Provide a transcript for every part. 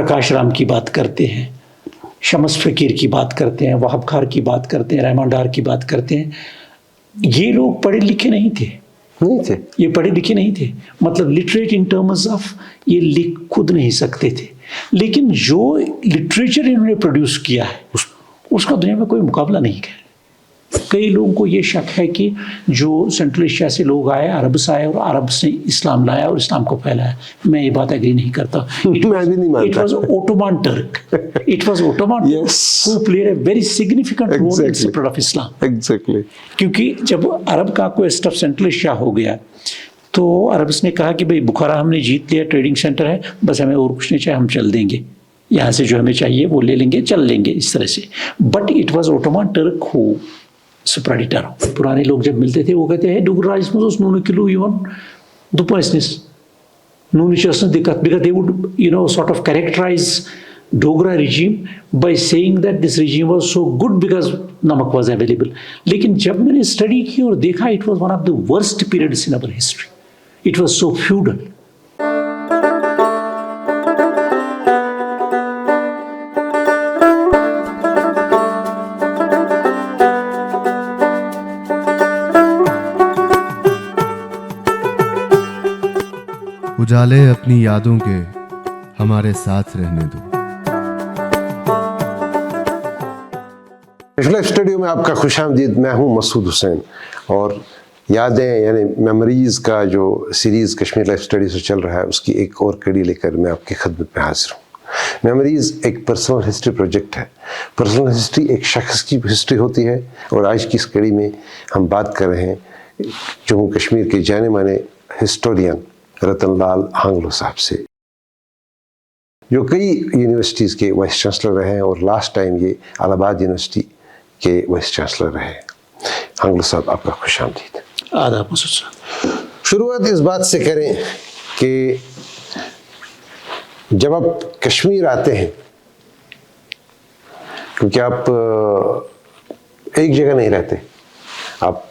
प्रकाश राम की बात करते हैं, शम्स फ़कीर की बात करते हैं, वहाब खार की बात करते हैं, रहमान डार की बात करते हैं, ये लोग पढ़े लिखे नहीं थे। ये पढ़े लिखे नहीं थे, मतलब लिटरेट इन टर्म्स ऑफ ये लिख खुद नहीं सकते थे, लेकिन जो लिटरेचर इन्होंने प्रोड्यूस किया है उसका दुनिया में कोई मुकाबला नहीं है। कई लोगों को ये शक है कि जो सेंट्रल एशिया से लोग आए, अरब से आए और अरब से इस्लाम लाया और इस्लाम को फैलाया। मैं ये बात एग्री नहीं करता। मैं भी नहीं मानता। It was Ottoman Turk. It was Ottoman Yes. who played a very significant role in Exactly. spread of Islam. Exactly. क्योंकि जब अरब का क्वेस्ट ऑफ सेंट्रल एशिया हो गया तो अरब्स ने कहा कि भाई बुखारा हमने जीत लिया, ट्रेडिंग सेंटर है, बस हमें और कुछ नहीं चाहिए, हम चल देंगे, यहाँ से जो हमें चाहिए वो ले लेंगे, चल लेंगे इस तरह से। But it was Ottoman Turk who spread it around. पुराने लोग जब मिलते थे वो कहते हैं डुगराइस्मस नून किलो इवन दुपैसनिस नून चसन दिक्कत, because they would sort of characterize Dogra regime by saying that this regime was so good because नमक was available. लेकिन जब मैंने स्टडी की और देखा it was one of the worst periods in our history. It was so feudal. उजाले अपनी यादों के हमारे साथ रहने दो। लाइफ स्टूडियो में आपका खुशामदीद। मैं हूं मसूद हुसैन और यादें यानी मेमोरीज़ का जो सीरीज़ कश्मीर लाइफ स्टडी से चल रहा है उसकी एक और कड़ी लेकर मैं आपकी खिदमत में हाजिर हूँ। मेमोरीज़ एक पर्सनल हिस्ट्री प्रोजेक्ट है। पर्सनल हिस्ट्री एक शख्स की हिस्ट्री होती है और आज की इस कड़ी में हम बात कर रहे हैं जम्मू कश्मीर के जाने माने हिस्टोरियन रतन लाल हांगलो साहब से, जो कई यूनिवर्सिटीज़ के वाइस चांसलर रहे हैं और लास्ट टाइम ये इलाहाबाद यूनिवर्सिटी के वाइस चांसलर रहे। हांगलो साहब आपका खुशामदीद। आदाब मसूद साहब। शुरुआत इस बात से करें कि जब आप कश्मीर आते हैं, क्योंकि आप एक जगह नहीं रहते, आप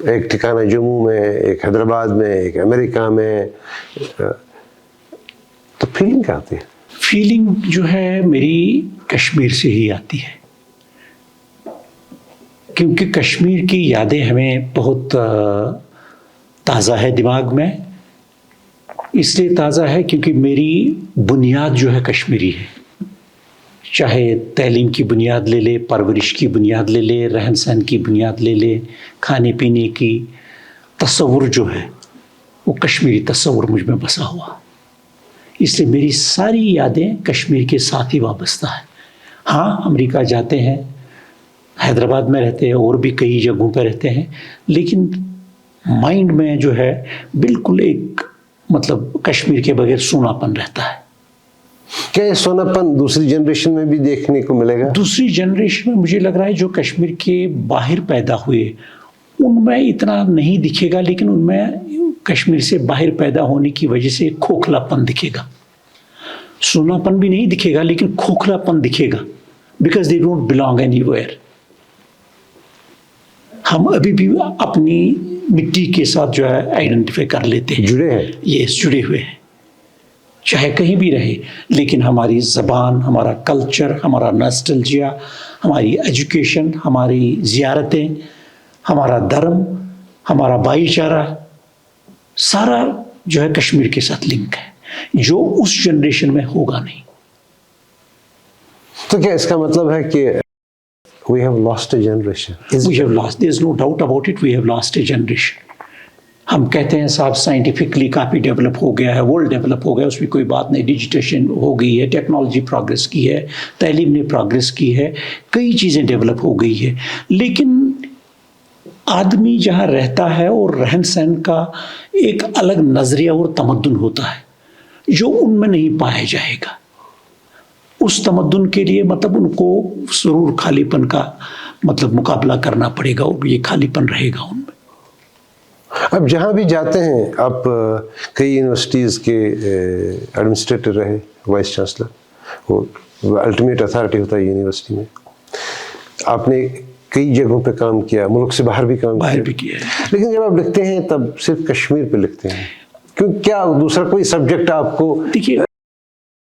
एक ठिकाना जम्मू में, एक हैदराबाद में, एक अमेरिका में, तो फीलिंग क्या आती है? फीलिंग जो है मेरी कश्मीर से ही आती है, क्योंकि कश्मीर की यादें हमें बहुत ताज़ा है दिमाग में। इसलिए ताज़ा है क्योंकि मेरी बुनियाद जो है कश्मीरी है। चाहे तैलीम की बुनियाद ले ले, परवरिश की बुनियाद ले ले, रहन सहन की बुनियाद ले ले, खाने पीने की तस्वुर जो है वो कश्मीरी तस्वुर मुझ में बसा हुआ। इसलिए मेरी सारी यादें कश्मीर के साथ ही वाबस्ता है। हाँ, अमेरिका जाते हैं, हैदराबाद में रहते हैं और भी कई जगहों पर रहते हैं, लेकिन माइंड में जो है बिल्कुल एक मतलब कश्मीर के बगैर सूनापन रहता है। क्या ये सोनापन दूसरी जनरेशन में भी देखने को मिलेगा? दूसरी जनरेशन में मुझे लग रहा है जो कश्मीर के बाहर पैदा हुए उनमें इतना नहीं दिखेगा, लेकिन उनमें कश्मीर से बाहर पैदा होने की वजह से खोखलापन दिखेगा। सोनापन भी नहीं दिखेगा लेकिन खोखलापन दिखेगा, because they don't belong anywhere. हम अभी भी अपनी मिट्टी के साथ जो है आइडेंटिफाई कर लेते हैं, जुड़े हैं, ये जुड़े हुए हैं, चाहे कहीं भी रहे, लेकिन हमारी ज़बान, हमारा कल्चर, हमारा नॉस्टैल्जिया, हमारी एजुकेशन, हमारी ज़ियारतें, हमारा धर्म, हमारा भाईचारा, सारा जो है कश्मीर के साथ लिंक है, जो उस जनरेशन में होगा नहीं। तो क्या इसका मतलब है कि we have lost a generation? We have lost, there is no doubt about it, we have lost a generation. हम कहते हैं साहब साइंटिफिकली काफ़ी डेवलप हो गया है, वर्ल्ड डेवलप हो गया, उसमें कोई बात नहीं, डिजिटेशन हो गई है, टेक्नोलॉजी प्रोग्रेस की है, तालीम ने प्रोग्रेस की है, कई चीज़ें डेवलप हो गई है, लेकिन आदमी जहाँ रहता है और रहन सहन का एक अलग नज़रिया और तमद्दुन होता है जो उनमें नहीं पाया जाएगा। उस तमद्दुन के लिए मतलब उनको ज़रूर खालीपन का मतलब मुकाबला करना पड़ेगा और ये खालीपन रहेगा उनमें। अब जहाँ भी जाते हैं आप, कई यूनिवर्सिटीज़ के एडमिनिस्ट्रेटर रहे, वाइस चांसलर, वो अल्टीमेट अथॉरिटी होता है यूनिवर्सिटी में। आपने कई जगहों पे काम किया, मुल्क से बाहर भी काम किया है। लेकिन जब आप लिखते हैं तब सिर्फ कश्मीर पे लिखते हैं, क्यों? क्या दूसरा कोई सब्जेक्ट आपको? देखिए,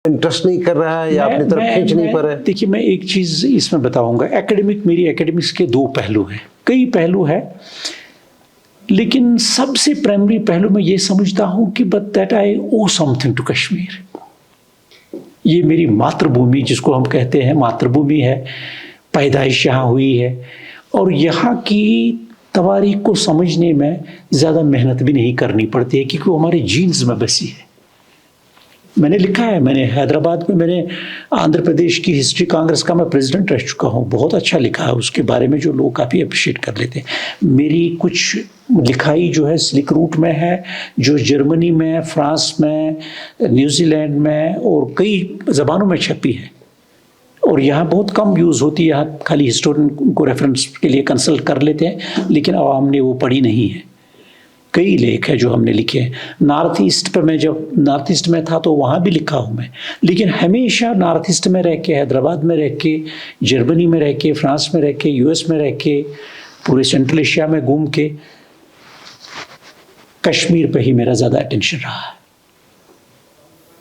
इंटरेस्ट नहीं कर रहा है या अपनी तरफ खींच नहीं पा रहा है? देखिए, मैं एक चीज़ इसमें बताऊंगा। मेरी एकेडमिक्स के दो पहलू हैं, कई पहलू हैं, लेकिन सबसे प्राइमरी पहलू मैं ये समझता हूँ कि but that I owe something to Kashmir. ये मेरी मातृभूमि, जिसको हम कहते हैं मातृभूमि है, पैदाइश यहाँ हुई है, और यहाँ की तवारीख को समझने में ज़्यादा मेहनत भी नहीं करनी पड़ती है, क्योंकि वो हमारे जीन्स में बसी है। मैंने लिखा है, मैंने हैदराबाद में, मैंने आंध्र प्रदेश की हिस्ट्री कांग्रेस का मैं प्रेसिडेंट रह चुका हूँ, बहुत अच्छा लिखा है उसके बारे में, जो लोग काफ़ी अप्रिशिएट कर लेते हैं। मेरी कुछ लिखाई जो है सिल्क रूट में है, जो जर्मनी में, फ्रांस में, न्यूजीलैंड में और कई ज़बानों में छपी है, और यहाँ बहुत कम यूज़ होती है। यहाँ खाली हिस्टोरियन को रेफरेंस के लिए कंसल्ट कर लेते हैं, लेकिन आवाम ने वो पढ़ी नहीं है। कई लेख है जो हमने लिखे हैं। नॉर्थ ईस्ट पर मैं जब नॉर्थ ईस्ट में था तो वहाँ भी लिखा हूँ मैं, लेकिन हमेशा नॉर्थ ईस्ट में रह के, हैदराबाद में रह के, जर्मनी में रह के, फ्रांस में रह के, यूएस में रह के, पूरे सेंट्रल एशिया में घूम के, कश्मीर पे ही मेरा ज़्यादा अटेंशन रहा है,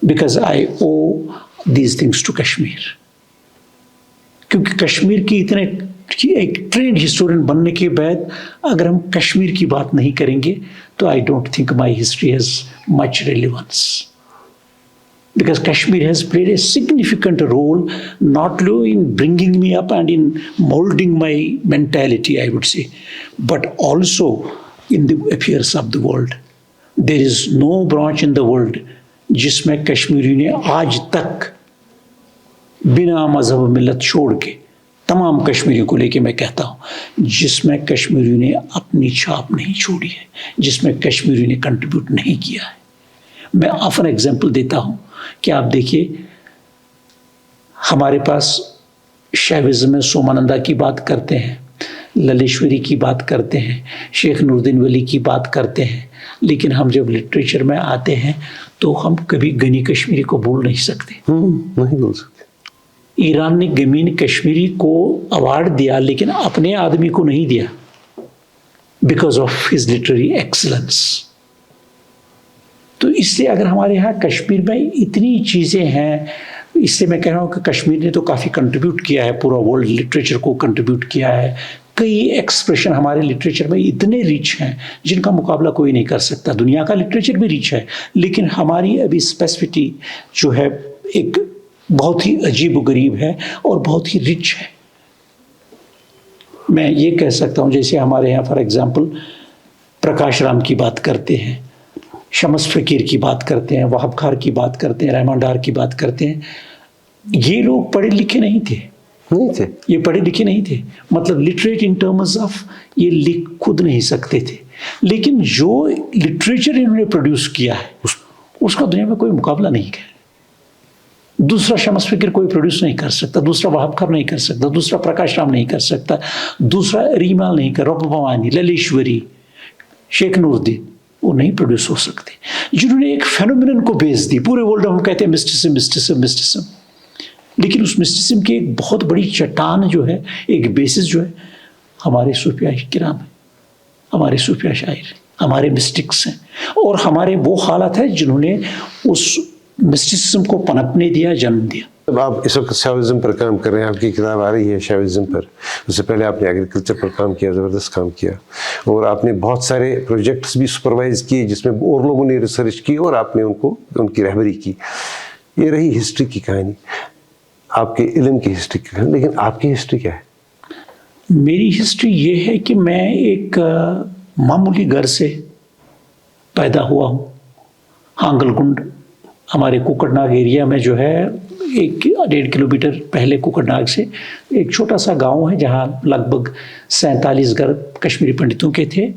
because I owe these things to Kashmir. क्योंकि कश्मीर की इतने एक ट्रेंड हिस्टोरियन बनने के बाद अगर हम कश्मीर की बात नहीं करेंगे तो I don't think my history has much relevance, because Kashmir has played a significant role not only in bringing me up and in molding my mentality, I would say, but also in the affairs of the world. There is no branch in the world जिसमें कश्मीरी ने आज तक बिना मजहब मिलत छोड़ के, तमाम कश्मीरियों को लेके मैं कहता हूँ, जिसमें कश्मीरी ने अपनी छाप नहीं छोड़ी है, जिसमें कश्मीरी ने कंट्रीब्यूट नहीं किया है। मैं ऑफन एग्जांपल देता हूँ कि आप देखिए, हमारे पास शैविज़्म में सोमानंदा की बात करते हैं, ललेश्वरी की बात करते हैं, शेख नूरुद्दीन वली की बात करते हैं, लेकिन हम जब लिटरेचर में आते हैं तो हम कभी गनी कश्मीरी को भूल नहीं सकते। नहीं भूल सकते। ईरान ने गमीन कश्मीरी को अवार्ड दिया, लेकिन अपने आदमी को नहीं दिया, because of his literary excellence. तो इसलिए अगर हमारे यहाँ कश्मीर में इतनी चीज़ें हैं, इससे मैं कह रहा हूँ कि कश्मीर ने तो काफ़ी कंट्रीब्यूट किया है, पूरा वर्ल्ड लिटरेचर को कंट्रीब्यूट किया है। कई एक्सप्रेशन हमारे लिटरेचर में इतने रिच हैं जिनका मुकाबला कोई नहीं कर सकता। दुनिया का लिटरेचर भी रिच है, लेकिन हमारी अभी स्पेसिफिटी जो है एक बहुत ही अजीब व गरीब है और बहुत ही रिच है। मैं ये कह सकता हूँ, जैसे हमारे यहाँ फॉर एग्जांपल प्रकाश राम की बात करते हैं, शमस फ़कीर की बात करते हैं, वहाब खार की बात करते हैं, रहमान डार की बात करते हैं, ये लोग पढ़े लिखे नहीं थे। ये पढ़े लिखे नहीं थे, मतलब लिटरेट इन टर्म्स ऑफ ये लिख खुद नहीं सकते थे, लेकिन जो लिटरेचर इन्होंने प्रोड्यूस किया है उसका दुनिया में कोई मुकाबला नहीं है। दूसरा शमस फ़कीर कोई प्रोड्यूस नहीं कर सकता, दूसरा वहाब खार नहीं कर सकता, दूसरा प्रकाश राम नहीं कर सकता, दूसरा रीमाल नहीं कर, रब भवानी, ललेश्वरी, शेख नूरुद्दीन, वो नहीं प्रोड्यूस हो सकते, जिन्होंने एक फेनोमेनन को बेस दी। पूरे वर्ल्ड में हम कहते हैं मिस्टिसिज्म मिस्टिसिज्म मिस्टिसिज्म, लेकिन उस मिस्टिसिज्म की एक बहुत बड़ी चट्टान जो है, एक बेसिस जो है, हमारे सूफिया किराम है, हमारे सूफिया शायर, हमारे मिस्टिक्स हैं, और हमारे वो हालात हैं जिन्होंने उस मिस्टिसिज्म को पनपने दिया, जन्म दिया। अब आप इस वक्त शैविज़्म पर काम कर रहे हैं, आपकी किताब आ रही है शैविज़्म पर, उससे पहले आपने एग्रीकल्चर पर काम किया, ज़बरदस्त काम किया, और आपने बहुत सारे प्रोजेक्ट्स भी सुपरवाइज किए जिसमें और लोगों ने रिसर्च की और आपने उनकी रहबरी की। ये रही हिस्ट्री की कहानी, आपके इल्म की हिस्ट्री की कहानी। लेकिन आपकी हिस्ट्री क्या है? मेरी हिस्ट्री ये है कि मैं एक मामूली घर से पैदा हुआ हूँ। हांगलगुंड हमारे कुकड़नाग एरिया में जो है, 1-1.5 किलोमीटर पहले कुकड़नाग से एक छोटा सा गांव है जहाँ लगभग 47 घर कश्मीरी पंडितों के थे,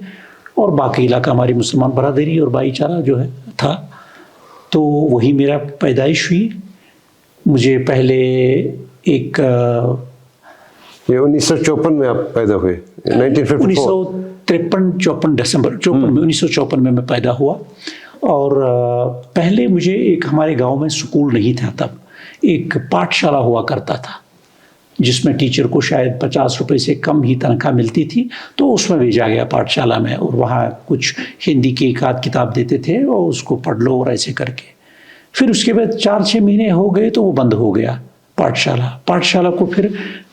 और बाकी इलाका हमारी मुसलमान बरादरी और भाईचारा जो है था। तो वही मेरा पैदाइश हुई। मुझे पहले एक ये 1954 में आप पैदा हुए, 1953-54 दिसंबर 1954 में मैं पैदा हुआ। और पहले मुझे एक, हमारे गांव में स्कूल नहीं था तब, एक पाठशाला हुआ करता था जिसमें टीचर को शायद 50 रुपए से कम ही तनख्वाह मिलती थी, तो उसमें भेजा गया पाठशाला में, और वहाँ कुछ हिंदी की एक आध किताब देते थे और उसको पढ़ लो और ऐसे करके। फिर उसके बाद 4-6 महीने हो गए तो वो बंद हो गया पाठशाला को फिर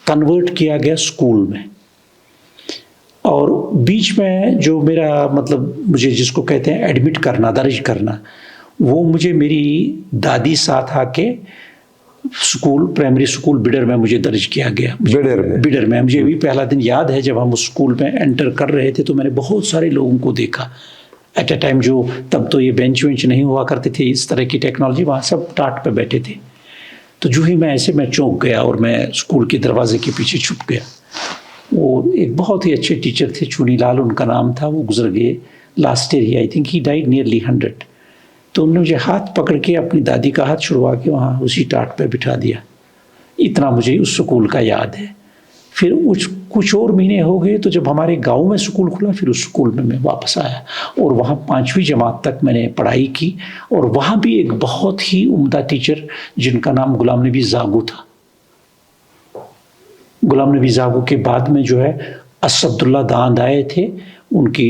कन्वर्ट किया गया स्कूल में। और बीच में जो मेरा मतलब मुझे जिसको कहते हैं एडमिट करना, दर्ज करना, वो मुझे मेरी दादी साथ आके स्कूल, प्राइमरी स्कूल बिडर में मुझे दर्ज किया गया। बिडर में मुझे भी पहला दिन याद है, जब हम उस स्कूल में एंटर कर रहे थे तो मैंने बहुत सारे लोगों को देखा एट अ टाइम, जो तब तो ये बेंच वेंच नहीं हुआ करते थे, इस तरह की टेक्नोलॉजी, वहाँ सब टाट पे बैठे थे। तो जो ही मैं चौंक गया और मैं स्कूल के दरवाजे के पीछे छुप गया। वो एक बहुत ही अच्छे टीचर थे, चुनीलाल उनका नाम था, वो गुजर गए last year he, I think he died nearly 100। तो उन्होंने मुझे हाथ पकड़ के अपनी दादी का हाथ छुड़वा के वहाँ उसी टाट पे बिठा दिया। इतना मुझे उस स्कूल का याद है। फिर कुछ और महीने हो गए तो जब हमारे गांव में स्कूल खुला, फिर उस स्कूल में मैं वापस आया और वहाँ 5वीं जमात तक मैंने पढ़ाई की। और वहाँ भी एक बहुत ही उम्दा टीचर जिनका नाम गुलाम नबी जागू था। गुलाम नबी जागू के बाद में जो है असदुल्ला दांद आए थे, उनकी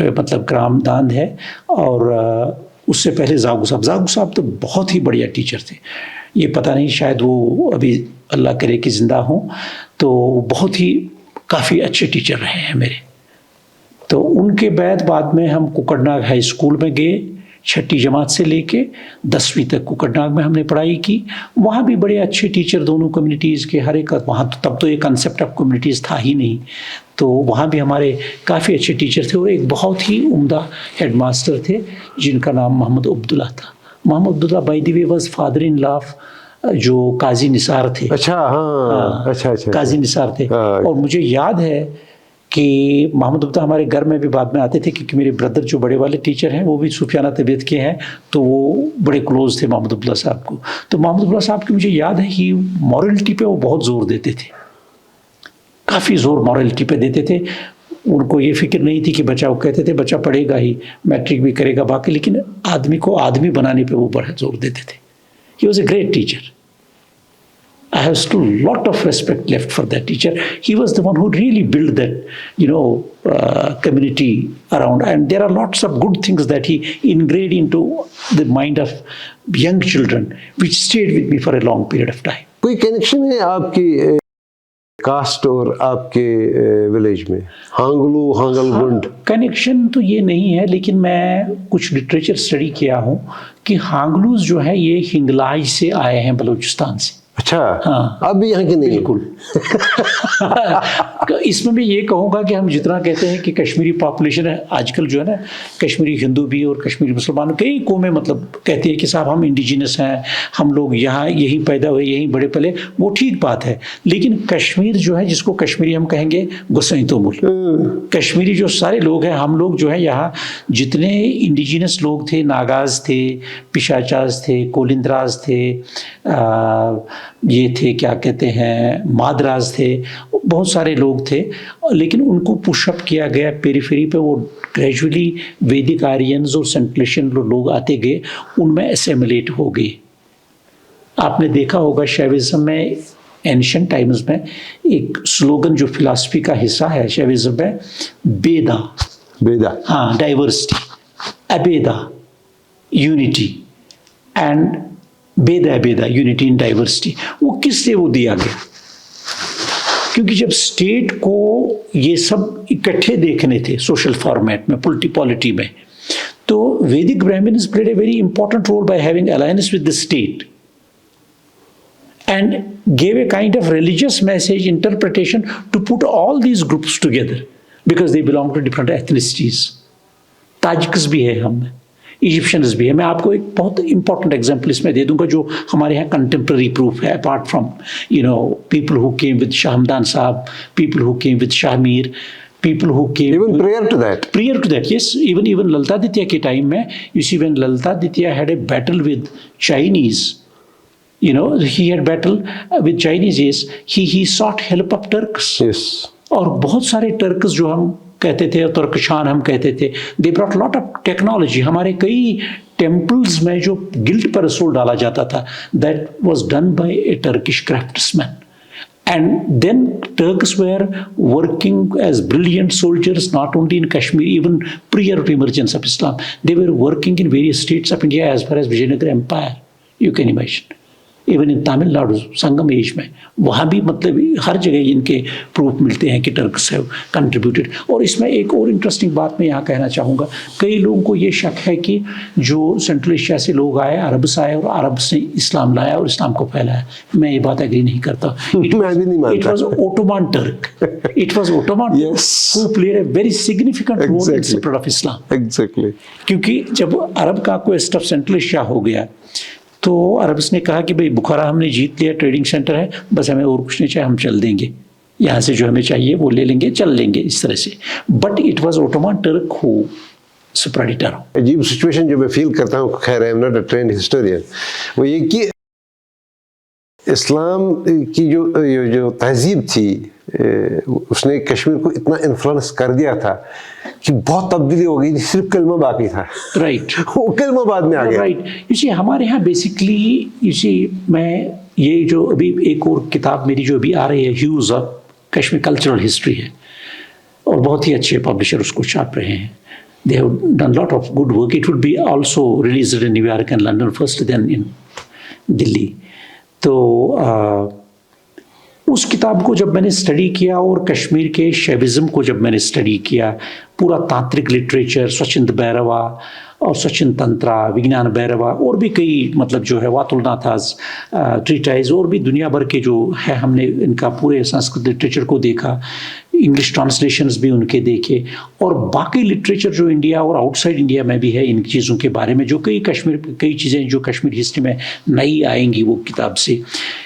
मतलब ग्राम दांद है, और उससे पहले जागू साहब तो बहुत ही बढ़िया टीचर थे। ये पता नहीं, शायद वो अभी अल्लाह करे कि ज़िंदा हों, तो बहुत ही काफ़ी अच्छे टीचर रहे हैं मेरे। तो उनके बाद में हम कुकड़नाग हाई स्कूल में गए, 6ठी जमात से लेके 10वीं तक कुकड़नाग में हमने पढ़ाई की। वहाँ भी बड़े अच्छे टीचर, दोनों कम्युनिटीज़ के हर एक, वहाँ तो तब तो ये कंसेप्ट ऑफ कम्युनिटीज़ था ही नहीं, तो वहाँ भी हमारे काफ़ी अच्छे टीचर थे। और एक बहुत ही उम्दा हेडमास्टर थे जिनका नाम मोहम्मद अब्दुल्ला था। Mohammad Abdullah by the way was father in law जो काजी निसार थे। अच्छा, हाँ, अच्छा, काजी निसार थे। और मुझे याद है कि मोहम्मद अब्दुल्ला हमारे घर में भी बाद में आते थे, क्योंकि मेरे ब्रदर जो बड़े वाले टीचर हैं वो भी सूफियाना तबीयत के हैं, तो वो बड़े क्लोज थे मोहम्मद अब्दुल्ला साहब को। तो मोहम्मद अब्दुल्ला साहब की मुझे याद है कि मॉरलिटी पे वो बहुत ज़ोर देते थे, काफ़ी ज़ोर मॉरलिटी पे देते थे। उनको ये फिक्र नहीं थी कि बच्चा, वो कहते थे बच्चा पढ़ेगा ही, मैट्रिक भी करेगा बाकी, लेकिन आदमी को आदमी बनाने पे वो बड़ा जोर देते थे। He was a great teacher. I have still a lot of respect left for that teacher. He was the one who really built that, community around. And there are lots of good things that he ingrained into the mind of young children, which stayed with me for a long period of time. कोई connection है आपकी cast और आपके village में? हांगलगुंड connection तो ये नहीं है, लेकिन मैं कुछ लिटरेचर स्टडी किया हूँ कि हांगलूज जो है ये हिंगलाई से आए हैं, बलूचिस्तान से। अच्छा, हाँ, अब भी यहाँ के नहीं? बिल्कुल। इसमें भी ये कहूँगा कि हम जितना कहते हैं कि कश्मीरी पॉपुलेशन है आजकल, जो है ना, कश्मीरी हिंदू भी और कश्मीरी मुसलमान, कई कौमें मतलब कहती है कि साहब हम इंडिजिनस हैं, हम लोग यहाँ यहीं पैदा हुए, यहीं बड़े पले, वो ठीक बात है। लेकिन कश्मीर जो है, जिसको कश्मीरी हम कहेंगे गोसाई तोमुल, कश्मीरी जो सारे लोग हैं, हम लोग जो है यहाँ जितने इंडिजिनस लोग थे, नागाज थे, पिशाचाज थे, कोलिंद्राज थे, ये थे क्या कहते हैं, मादराज थे, बहुत सारे लोग थे, लेकिन उनको पुशअप किया गया पेरीफेरी पे। वो ग्रेजुअली वैदिक आर्यंस और सेंट्रलेशन लोग आते गए, उनमें एसेमिलेट हो गए। आपने देखा होगा शैविज्म में, एंशिएंट टाइम्स में एक स्लोगन जो फिलॉसफी का हिस्सा है शैविज्म में, बेदा, हाँ, डाइवर्सिटी, अबेदा यूनिटी, एंड बेदा यूनिटी इन डाइवर्सिटी। वो किससे वो दिया गया? क्योंकि जब स्टेट को ये सब इकट्ठे देखने थे सोशल फॉर्मेट में, पॉलिटी में, तो Vedic Brahmins played a very important role by having alliance with the state and gave a kind of religious message interpretation to put all these groups together because they belong to different ethnicities. Tajiks भी है हम, Egyptians भी है। मैं आपको एक बहुत important example इसमें दे दूंगा जो हमारे यहाँ कंटेम्प्रेरी प्रूफ है, apart from people who came with Shah Hamdan Sahib, people who came with Shah Mir, people who came even prior to that, yes, even Lalita Aditya के टाइम में, you see, when Lalita Aditya had a battle with Chinese, he had battle with Chinese, yes, he sought help of Turks, yes, और बहुत सारे Turks जो हम कहते थे, तुर्कशान हम कहते थे, they brought lot of technology। हमारे कई टेम्पल्स में जो गिल्ट पर रसूल डाला जाता था, that was done by a Turkish craftsman, And then Turks were working as brilliant soldiers, not only in Kashmir, even prior to emergence of Islam. They were working in various states of India as far as Vijayanagar Empire, you can imagine. Even in Tamil Nadu Sangam age में वहाँ भी मतलब हर जगह इनके proof मिलते हैं कि Turks have contributed. और इसमें एक और इंटरेस्टिंग बात मैं यहाँ कहना चाहूँगा, कई लोगों को ये शक है कि जो सेंट्रल एशिया से लोग आए, अरब से आए और अरब से इस्लाम लाया और इस्लाम को फैलाया। मैं ये बात एग्री नहीं करता। It was Ottoman Turk, it was Ottoman who played a very significant role in spread of Islam. Exactly, क्योंकि जब अरब का क्वेस्ट ऑफ सेंट्रल एशिया हो गया तो अरब्स ने कहा कि भाई बुखारा हमने जीत लिया, ट्रेडिंग सेंटर है, बस हमें और कुछ नहीं चाहिए, हम चल देंगे, यहाँ से जो हमें चाहिए वो ले लेंगे, चल लेंगे इस तरह से। But it was Ottoman Turk who spread it around. अजीब सिचुएशन जो मैं फील करता हूँ, खैर I am not a trained historian, वो ये कि इस्लाम की जो तहजीब थी उसने कश्मीर को इतना इन्फ्लुएंस कर दिया था कि बहुत तब्दीली हो गई थी, सिर्फ कलमा बाकी था। राइट, वो कलमा बाद में आ गया। राइट, यू सी हमारे यहाँ बेसिकली यू सी मैं ये जो अभी एक और किताब मेरी जो अभी आ रही है, huge of Kashmir cultural history है, और बहुत ही अच्छे पब्लिशर उसको छाप रहे हैं। They have done lot of good work. It would be also released in New York and London first, then in Delhi. तो उस किताब को जब मैंने स्टडी किया और कश्मीर के शैविज़म को जब मैंने स्टडी किया, पूरा तांत्रिक लिटरेचर, स्वच्छंद भैरवा और स्वच्छंद तंत्रा, विज्ञान भैरवा और भी कई मतलब जो है वातुलनाथास ट्रीटाइज और भी दुनिया भर के जो है, हमने इनका पूरे संस्कृत लिटरेचर को देखा, इंग्लिश ट्रांसलेशंस भी उनके देखे, और बाकी लिटरेचर जो इंडिया और आउटसाइड इंडिया में भी है इन चीज़ों के बारे में, जो कई चीज़ें जो कश्मीर हिस्ट्री में नई आएंगी वो किताब से।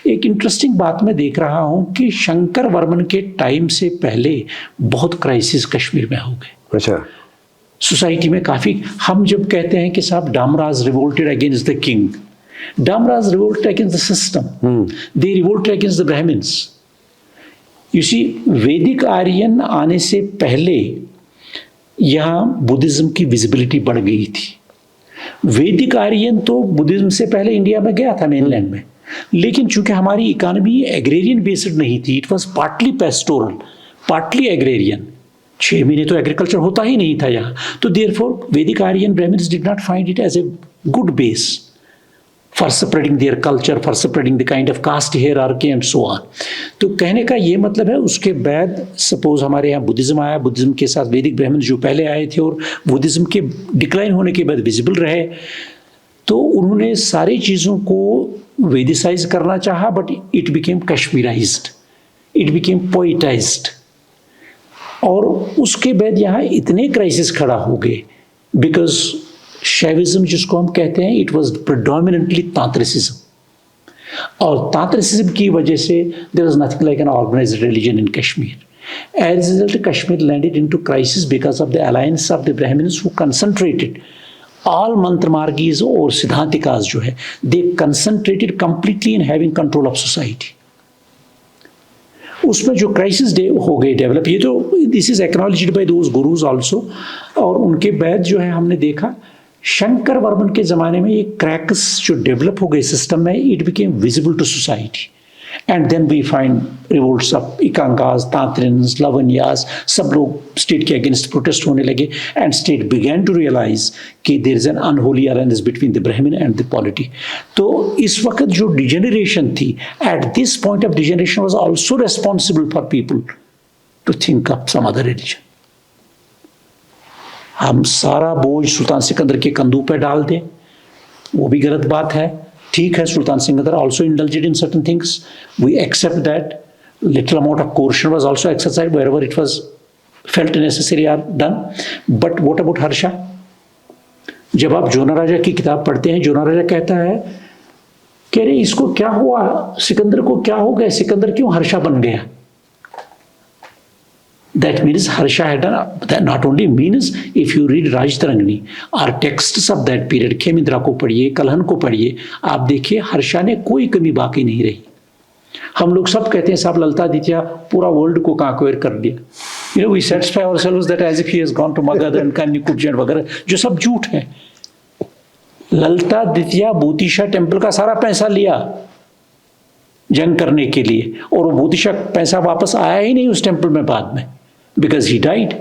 एक इंटरेस्टिंग बात मैं देख रहा हूँ कि शंकर वर्मन के टाइम से पहले बहुत क्राइसिस कश्मीर में हो गए। अच्छा, सोसाइटी में काफ़ी, हम जब कहते हैं कि साहब Damraj revolted against the king, Damraj revolted against the system, they revolted against the Brahmins. You see Vedic Aryan आने से पहले यहाँ बुद्धिज्म की विजिबिलिटी बढ़ गई थी। वैदिक आर्यन तो बुद्धिज्म से पहले इंडिया में गया था मेनलैंड में, लेकिन चूंकि हमारी इकोनॉमी एग्रेरियन बेस्ड नहीं थी, it was partly pastoral partly agrarian, 6 महीने तो एग्रीकल्चर होता ही नहीं था यहाँ। तो therefore Vedic Aryan Brahmins did not find it as a good base for spreading their culture, for spreading the kind of caste hierarchy and so on. तो कहने का ये मतलब है, उसके बाद सपोज हमारे यहाँ बुद्धिज्म आया, बुद्धिज्म के साथ वैदिक ब्राह्मण जो पहले आए थे और बुद्धिज्म के डिक्लाइन होने के बाद विजिबल रहे, तो उन्होंने सारी चीज़ों को वेदिसाइज करना चाहा, but it became Kashmirised, it became poetised. और उसके बाद यहाँ इतने क्राइसिस खड़ा हो गए बिकॉज शैविज्म जिसको हम कहते हैं, इट वॉज प्रिडोमिनेंटली तांत्रिसिज्म, और तांत्रिसिज्म की वजह से there was nothing like an organised religion in Kashmir. As a result Kashmir landed into crisis because of the alliance of the Brahmins who concentrated all Mantramargis और सिद्धांतिकास जो है, they concentrated completely in having control of society. उसमें जो crisis हो गए develop, ये तो this is acknowledged by those gurus also. और उनके बाद जो है हमने देखा शंकर वर्मन के ज़माने में ये क्रैक्स जो डेवलप हो गए सिस्टम में, it became visible to society, and then we find revolts of Ekangas, Tantrins, Lavanyas, सब लोग स्टेट के अगेंस्ट प्रोटेस्ट होने लगे, and state began to realise कि there is an unholy alliance between the Brahmin and the polity. तो इस वक्त जो डिजेनरेशन थी, at this point of degeneration was also responsible for people to think of some other religion. हम सारा बोझ सुल्तान सिकंदर के कंधों पे डाल दें, वो भी गलत बात है। ठीक है, सुल्तान Sikandar also indulged in certain things, we accept that, little amount of coercion was also exercised wherever it was felt necessary or done, but what about Harsha? जब आप जोना राजा की किताब पढ़ते हैं, जोना राजा कहता है कि अरे इसको क्या हुआ, सिकंदर को क्या हो गया, सिकंदर क्यों हर्षा बन गया? That means Harsha had done that. Not only means, if you read Rajtarangani or texts of that period, खेमिंद्रा को पढ़िए, कलहन को पढ़िए, आप देखिए हर्षा ने कोई कमी बाकी नहीं रही। हम लोग सब कहते हैं साहब ललितादित्य पूरा वर्ल्ड को कांक्वेयर कर दिया, you know, we satisfy ourselves that as if he has gone to Magad and Kanyakubja वगैरह, जो सब झूठ है। ललितादित्य भूतिशा टेम्पल का सारा पैसा लिया, जंग करने के लिए, और वो बोधिशक पैसा वापस आया ही नहीं उस टेम्पल में बाद में, बिकॉज ही डाइड।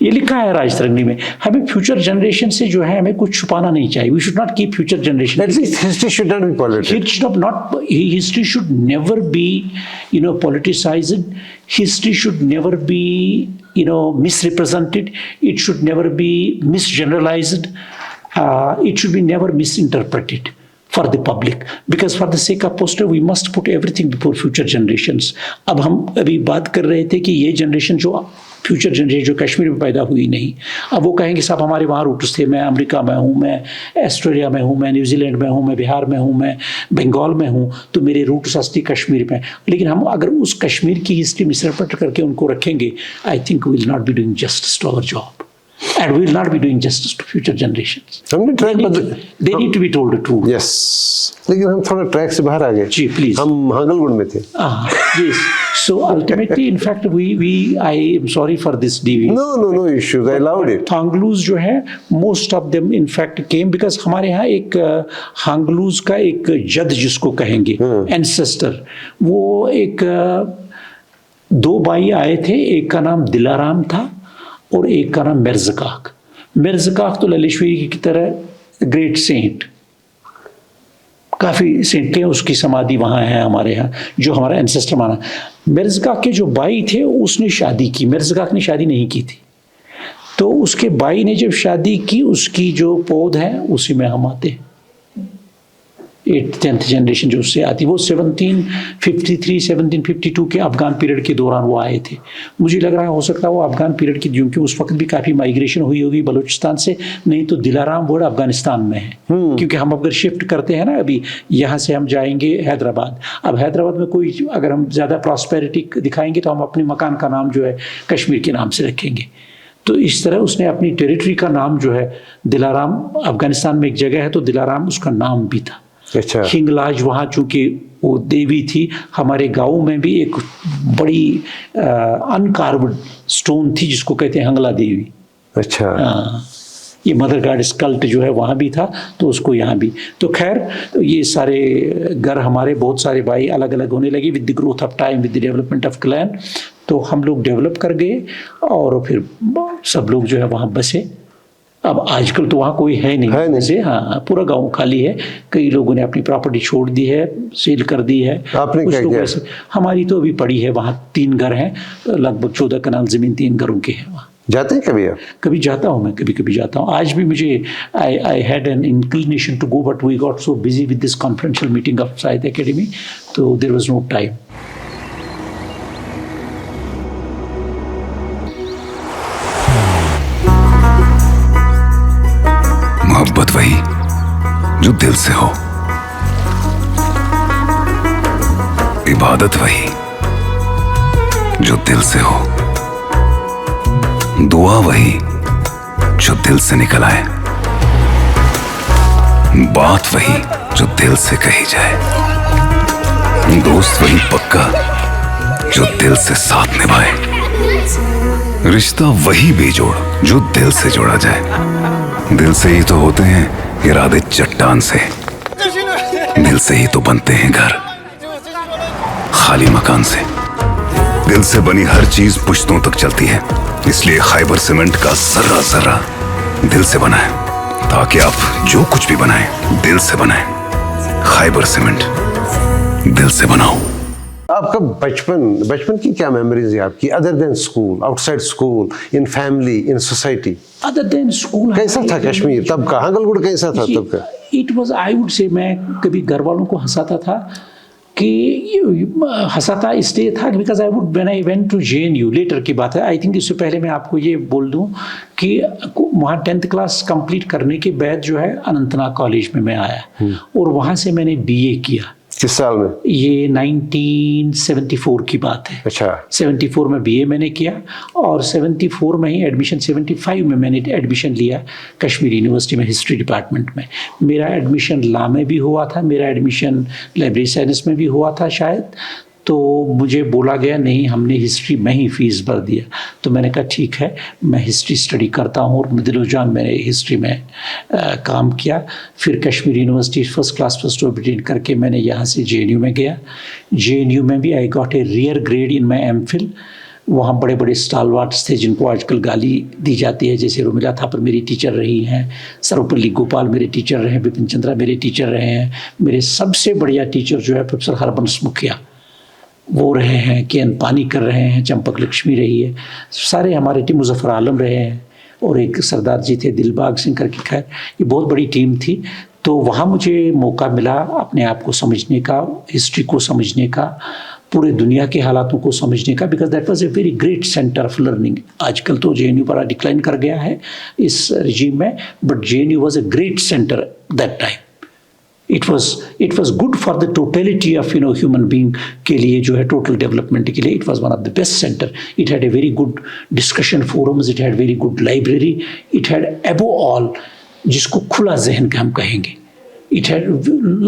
ये लिखा है राजतरंगी में। हमें फ्यूचर जनरेशन से जो है हमें कुछ छुपाना नहीं चाहिए। We should not keep future generation. History should not be politics. History should never be, politicized. History should never be, misrepresented. It should never be misgeneralized. It should be never misinterpreted for the public, because for the sake of poster we must put everything before future generations. अब हम अभी बात कर रहे थे कि ये generation जो फ्यूचर जनरेशन जो कश्मीर में पैदा हुई नहीं, अब वो कहेंगे साहब हमारे वहाँ रूट्स थे, मैं अमेरिका में हूँ, मैं ऑस्ट्रेलिया में हूँ, मैं न्यूजीलैंड में हूँ, मैं बिहार में हूँ, मैं बंगाल में हूँ, तो मेरे रूट्स असली कश्मीर में। लेकिन हम अगर उस कश्मीर की हिस्ट्री मिसरिप्रेजेंट करके उनको रखेंगे, I think we will not be doing justice to our job, and we will not be doing justice to future generations. They need to be told the truth. Yes. लेकिन हम थोड़ा track से बाहर आ गए। जी, please. हम हांगलगुड़ में थे। Yes. So ultimately, in fact, I am sorry for this deviation. No issues. I allowed it. हांगलूज जो है, most of them in fact came because हमारे यहाँ एक हांगलूज का एक जद जिसको कहेंगे, ancestor, वो एक 2 भाई आए थे, एक का नाम दिलाराम था और एक का नाम मिर्ज़काक। मिर्ज़काक तो ललिश्वरी की तरह ग्रेट सेंट, काफ़ी सेंट थे, उसकी समाधि वहाँ है हमारे यहाँ, जो हमारा एंसेस्टर माना। मिर्ज़काक के जो भाई थे उसने शादी की, मिर्ज़काक ने शादी नहीं की थी, तो उसके भाई ने जब शादी की, उसकी जो पौध है उसी में हम आते हैं। 8th-10th जनरेशन जो उससे आती, वो 1753 1752 के अफगान पीरियड के दौरान वो आए थे। मुझे लग रहा है हो सकता है वो अफगान पीरियड की, क्योंकि उस वक्त भी काफ़ी माइग्रेशन हुई होगी बलूचिस्तान से, नहीं तो दिलाराम वर्ड अफगानिस्तान में है। क्योंकि हम अगर शिफ्ट करते हैं ना, अभी यहाँ से हम जाएंगे हैदराबाद, अब हैदराबाद में कोई अगर हम ज़्यादा प्रॉस्पेरिटी दिखाएंगे तो हम अपने मकान का नाम जो है कश्मीर के नाम से रखेंगे। तो इस तरह उसने अपनी टेरिटरी का नाम जो है दिलाराम, अफगानिस्तान में एक जगह है तो दिलाराम उसका नाम भी था। अच्छा। हिंगलाज वहाँ चूंकि वो देवी थी, हमारे गाँव में भी एक बड़ी अनकार्व्ड स्टोन थी जिसको कहते हैं हंगला देवी। अच्छा। ये मदर गॉडेस कल्ट जो है वहाँ भी था, तो उसको यहाँ भी। तो खैर, तो ये सारे घर हमारे बहुत सारे भाई अलग अलग होने लगे with the growth of time, with the development of clan. तो हम लोग डेवलप कर गए और फिर सब लोग जो है वहाँ बसे। अब आजकल तो वहाँ कोई है नहीं से, हाँ, पूरा गांव खाली है। कई लोगों ने अपनी प्रॉपर्टी छोड़ दी है, सेल कर दी है। आपने क्या किया? हमारी तो अभी पड़ी है, वहाँ 3 घर हैं, लगभग 14 कनाल जमीन 3 घरों की है वहाँ। जाते हैं कभी आप? कभी जाता हूँ मैं, कभी कभी जाता हूँ। आज भी मुझे I had an inclination to go, but we got so busy with this conferential meeting of Sahitya Akademi, तो देयर वाज नो टाइम। मोहब्बत वही जो दिल से हो, इबादत वही जो दिल से हो, दुआ वही जो दिल से निकल आए, बात वही जो दिल से कही जाए, दोस्त वही पक्का जो दिल से साथ निभाए, रिश्ता वही बेजोड़ जो दिल से जोड़ा जाए। दिल से ही तो होते हैं इरादे चट्टान से, दिल से ही तो बनते हैं घर खाली मकान से। दिल से बनी हर चीज पुश्तों तक चलती है, इसलिए खैबर सीमेंट का जर्रा जर्रा दिल से बना है, ताकि आप जो कुछ भी बनाएं दिल से बनाएं। खैबर सीमेंट, दिल से बनाओ। आपका बचपन की क्या मेमोरीज है आपकी, other than school, outside school, in family, in society? Other than school कैसा था कश्मीर तब का? हांगलगुड़ कैसा था तब का? इट वाज, आई वुड से, मैं कभी घर वालों को हंसाता था कि हंसाता इसलिए था because I would when I went to JNU, later की बात है, आई थिंक इससे पहले मैं आपको ये बोल दूं कि वहाँ 10th क्लास कंप्लीट करने के बाद जो है अनंतनाग कॉलेज में मैं आया और वहाँ से मैंने BA किया। किस साल में? ये 1974 की बात है। अच्छा। 74 में BA मैंने किया और 74 में ही एडमिशन, 75 में मैंने एडमिशन लिया कश्मीर यूनिवर्सिटी में हिस्ट्री डिपार्टमेंट में। मेरा एडमिशन लॉ में भी हुआ था, मेरा एडमिशन लाइब्रेरी साइंस में भी हुआ था शायद। तो मुझे बोला गया नहीं, हमने हिस्ट्री में ही फीस भर दिया। तो मैंने कहा ठीक है, मैं हिस्ट्री स्टडी करता हूँ, और दिलो-जान मैंने हिस्ट्री में काम किया। फिर Kashmir university first class first obtain करके मैंने यहाँ से JNU में गया। JNU में भी I got a rear grade in my MPhil। वहाँ बड़े बड़े स्टालवार्ट्स थे जिनको आजकल गाली दी जाती है, जैसे रुमिला थापर मेरी टीचर रही हैं, सर्वपल्ली गोपाल मेरे टीचर रहे हैं, बिपिन चंद्रा मेरे टीचर रहे हैं। मेरे सबसे बढ़िया टीचर जो है प्रोफेसर हरबंस मुखिया वो रहे हैं, KN पानीकर रहे हैं, चंपक लक्ष्मी रही है, सारे हमारे टीम, मुजफ्फर आलम रहे हैं, और एक सरदार जी थे दिलबाग सिंह करके। खैर ये बहुत बड़ी टीम थी। तो वहाँ मुझे मौका मिला अपने आप को समझने का, हिस्ट्री को समझने का, पूरे दुनिया के हालातों को समझने का, because that was a very great centre of learning. आजकल तो JNU बड़ा डिक्लाइन कर गया है इस रिजीम में, but JNU was a great centre that time. It was good for the totality of human being के लिए, जो है टोटल डेवलपमेंट के लिए। It was one of the best centre. It had a very good discussion forums, it had very good library, it had above all जिसको खुला जहन का हम कहेंगे, it had a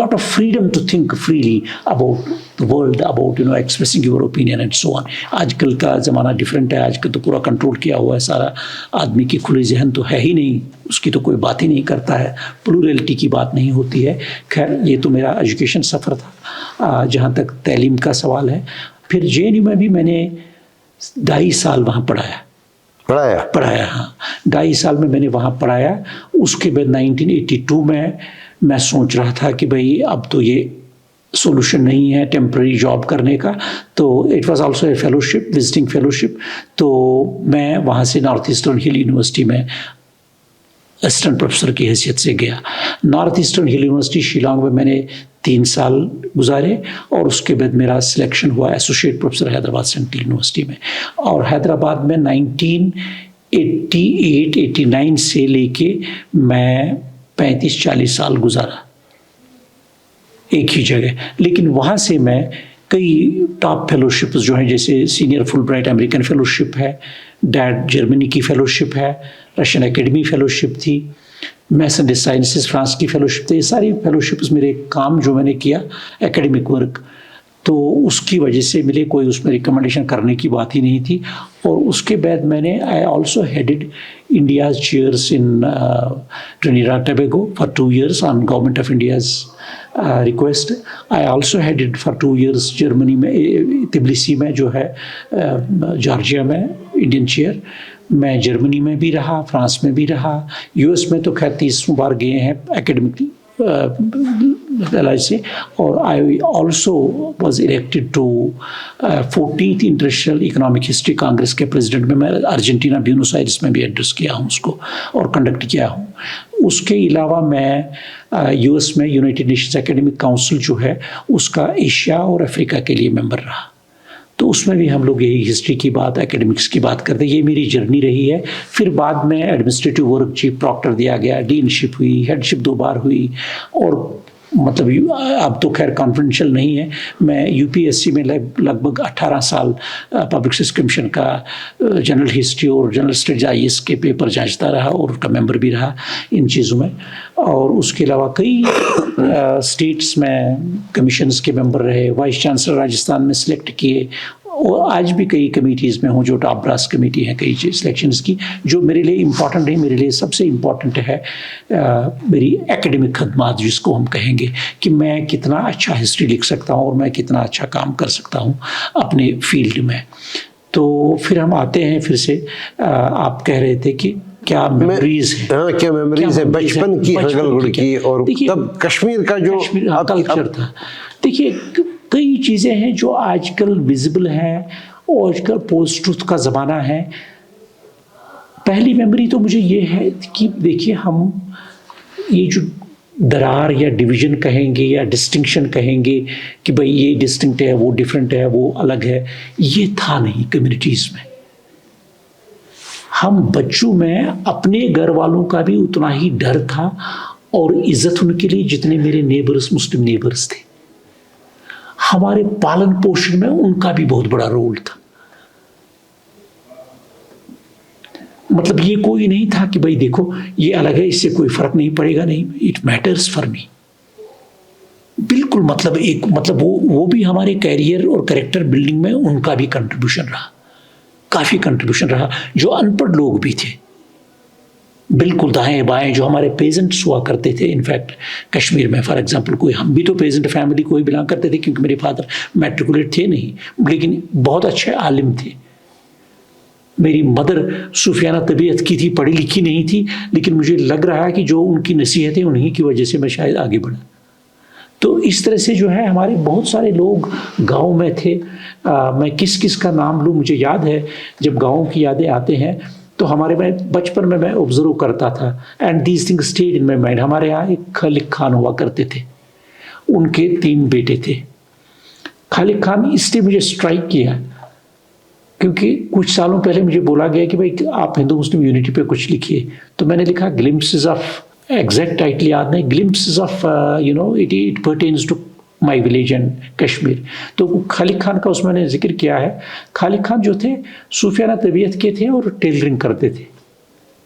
lot of freedom to think freely about the world, about expressing your opinion and so on. आजकल का ज़माना different है, आजकल तो पूरा कंट्रोल किया हुआ है सारा, आदमी की खुले जहन तो है ही नहीं, उसकी तो कोई बात ही नहीं करता है, प्लूरलिटी की बात नहीं होती है। खैर ये तो मेरा एजुकेशन सफ़र था जहाँ तक तालीम का सवाल है। फिर JNU में भी मैंने 2.5 साल वहाँ पढ़ाया। हाँ, 2.5 साल में मैंने वहाँ पढ़ाया। उसके बाद 1982 में मैं सोच रहा था कि भाई अब तो ये सोल्यूशन नहीं है टेम्प्रेरी जॉब करने का, तो it was also a fellowship, visiting fellowship. तो मैं वहाँ से नॉर्थ ईस्टर्न हिल यूनिवर्सिटी में असिस्टेंट प्रोफेसर की हैसियत से गया। नॉर्थ ईस्टर्न हिल यूनिवर्सिटी शिलांग में मैंने 3 साल गुजारे, और उसके बाद मेरा सिलेक्शन हुआ associate professor Hyderabad central university में। और हैदराबाद में 1988-89 से लेके मैं 35-40 साल गुजारा एक ही जगह। लेकिन वहाँ से मैं कई टॉप फेलोशिप्स जो हैं, जैसे सीनियर फुलब्राइट अमेरिकन फेलोशिप है, डैड जर्मनी की फेलोशिप है, रशियन एकेडमी फेलोशिप थी, मैसन डे साइंसेस फ्रांस की फेलोशिप थी। ये सारी फेलोशिप्स मेरे काम जो मैंने किया एकेडमिक वर्क, तो उसकी वजह से मिले, कोई उसमें रिकमेंडेशन करने की बात ही नहीं थी। और उसके बाद मैंने I also headed India's chairs in Trinidad Tobago for 2 years on government of India's request. I also headed for 2 years Germany में, तिब्लिसी में जो है जॉर्जिया में इंडियन चेयर। मैं जर्मनी में भी रहा, फ्रांस में भी रहा, US में तो खैर 30 बार गए हैं एकेडमिक से। और I also was elected to 14th international economic history congress के प्रेसिडेंट में। मैं अर्जेंटीना ब्यूनस आयर्स में भी एड्रेस किया हूँ उसको और कंडक्ट किया हूँ। उसके अलावा मैं US में यूनाइटेड नेशंस एकेडमिक काउंसिल जो है उसका एशिया और अफ्रीका के लिए मेंबर रहा, तो उसमें भी हम लोग यही हिस्ट्री की बात, एकेडमिक्स की बात करते। ये मेरी जर्नी रही है। फिर बाद में एडमिनिस्ट्रेटिव वर्क चीफ प्रॉक्टर दिया गया, डीनशिप हुई, हेडशिप 2 बार हुई, और मतलब अब तो खैर कॉन्फिडेंशियल नहीं है। मैं UPSC में लगभग 18 साल पब्लिक सर्विस कमीशन का जनरल हिस्ट्री और जनरल स्टडीज IAS के पेपर जांचता रहा, और उसका मेंबर भी रहा इन चीज़ों में। और उसके अलावा कई स्टेट्स में कमीशंस के मेंबर रहे, वाइस चांसलर राजस्थान में सिलेक्ट किए, और आज भी कई कमेटीज़ में हूँ जो टॉप ब्रास कमेटी है कई सिलेक्शंस की। जो मेरे लिए इम्पॉर्टेंट है, मेरे लिए सबसे इम्पॉर्टेंट है मेरी एकेडमिक खदमात, जिसको हम कहेंगे कि मैं कितना अच्छा हिस्ट्री लिख सकता हूँ और मैं कितना अच्छा काम कर सकता हूँ अपने फील्ड में। तो फिर हम आते हैं फिर से, आप कह रहे थे कि क्या मेमोरीज है, हाँ क्या मेमोरीज है बचपन की, हगल की, और तब कश्मीर का जो कल्चर था। देखिए कई चीज़ें हैं जो आजकल विजिबल हैं, और आजकल पोस्ट ट्रुथ का ज़माना है। पहली मेमोरी तो मुझे ये है कि देखिए हम ये जो दरार या डिवीज़न कहेंगे या डिस्टिंक्शन कहेंगे कि भाई ये डिस्टिंक्ट है, वो डिफरेंट है, वो अलग है, ये था नहीं कम्युनिटीज़ में। हम बच्चों में अपने घर वालों का भी उतना ही डर था और इज्जत उनके लिए जितने मेरे नेबर्स, मुस्लिम नेबर्स थे। हमारे पालन पोषण में उनका भी बहुत बड़ा रोल था। मतलब ये कोई नहीं था कि भाई देखो ये अलग है, इससे कोई फर्क नहीं पड़ेगा, नहीं, इट मैटर्स फॉर मी। बिल्कुल, मतलब एक मतलब वो भी हमारे कैरियर और कैरेक्टर बिल्डिंग में उनका भी कंट्रीब्यूशन रहा, काफ़ी कंट्रीब्यूशन रहा। जो अनपढ़ लोग भी थे, बिल्कुल दाएं बाएं, जो हमारे पेजेंट्स हुआ करते थे, इनफैक्ट कश्मीर में फॉर एग्जांपल, कोई हम भी तो पेजेंट फैमिली को ही बिलोंग करते थे, क्योंकि मेरे फादर मैट्रिकुलेट थे नहीं, लेकिन बहुत अच्छे आलिम थे। मेरी मदर सूफियाना तबीयत की थी, पढ़ी लिखी नहीं थी, लेकिन मुझे लग रहा है कि जो उनकी नसीहतें, उन्हीं की वजह से मैं शायद आगे बढ़ा। तो इस तरह से जो है हमारे बहुत सारे लोग गांव में थे। मैं किस किस का नाम लूँ, मुझे याद है जब गाँव की यादें आते हैं तो हमारे में बचपन में मैं ऑब्जर्व करता था, and these things stayed in my mind. हमारे यहाँ एक खालिक खान हुआ करते थे, उनके 3 बेटे थे। खालिक खान इसलिए मुझे स्ट्राइक किया क्योंकि कुछ सालों पहले मुझे बोला गया कि भाई आप हिंदू मुस्लिम यूनिटी पे कुछ लिखिए, तो मैंने लिखा ग्लिम्पसेस ऑफ, एग्जैक्ट टाइटल याद नहीं, glimpses of it pertains to my village and Kashmir. तो खालिक खान का उसमें मैंने जिक्र किया है। खालिक खान जो थे सूफियाना तबीयत के थे और टेलरिंग करते थे,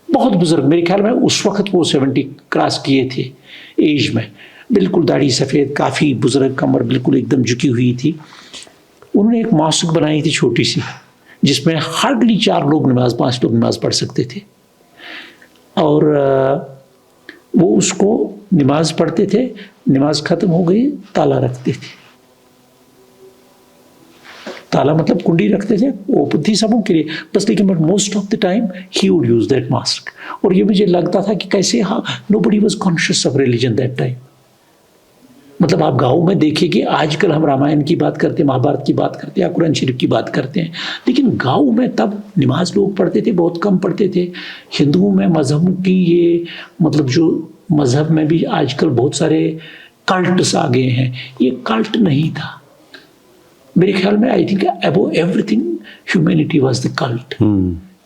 बहुत बुजुर्ग, मेरे ख्याल में उस वक्त वो 70 क्रॉस किए थे एज में, बिल्कुल दाढ़ी सफ़ेद, काफ़ी बुजुर्ग, कमर बिल्कुल एकदम झुकी हुई थी। उन्होंने एक मॉस्क बनाई थी छोटी सी, जिसमें हार्डली 4 लोग नमाज, 5 लोग नमाज पढ़ सकते थे, और वो उसको नमाज पढ़ते थे, नमाज खत्म हो गई ताला रखते थे। ताला मतलब कुंडी रखते थे, वो थी सबों के लिए बस, लेकिन but most of the time he would use that mask. और ये मुझे लगता था कि कैसे, हाँ, nobody was conscious of religion that time. मतलब आप गाँव में देखिए कि आजकल हम रामायण की बात करते हैं, महाभारत की बात करते हैं या कुरान शरीफ की बात करते हैं, लेकिन गाँव में तब नमाज लोग पढ़ते थे, बहुत कम पढ़ते थे। हिंदुओं में मजहब की ये मतलब जो मजहब में भी आजकल बहुत सारे कल्ट्स आ गए हैं, ये कल्ट नहीं था मेरे ख्याल में। I think above everything humanity was the cult,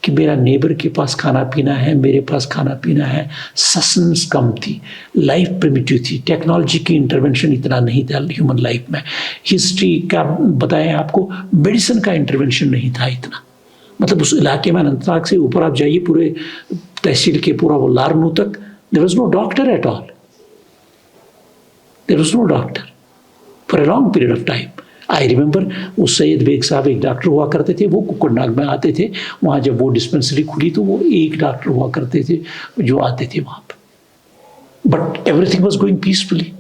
कि मेरा नेबर के पास खाना पीना है, मेरे पास खाना पीना है। सस्टेंस कम थी, लाइफ प्रिमिटिव थी, टेक्नोलॉजी की इंटरवेंशन इतना नहीं था ह्यूमन लाइफ में। हिस्ट्री का बताएं आपको, मेडिसिन का इंटरवेंशन नहीं था इतना। मतलब उस इलाके में अनंतनाग से ऊपर आप जाइए, पूरे तहसील के पूरा वो लारनू तक, there was no doctor at all. There was no doctor for a long period of time. I remember उस सैयद बेग साहब एक डॉक्टर हुआ करते थे, वो कुक्कुड़नाग में आते थे। वहाँ जब वो डिस्पेंसरी खुली तो वो एक डॉक्टर हुआ करते थे जो आते थे वहाँ पर। But everything was going peacefully.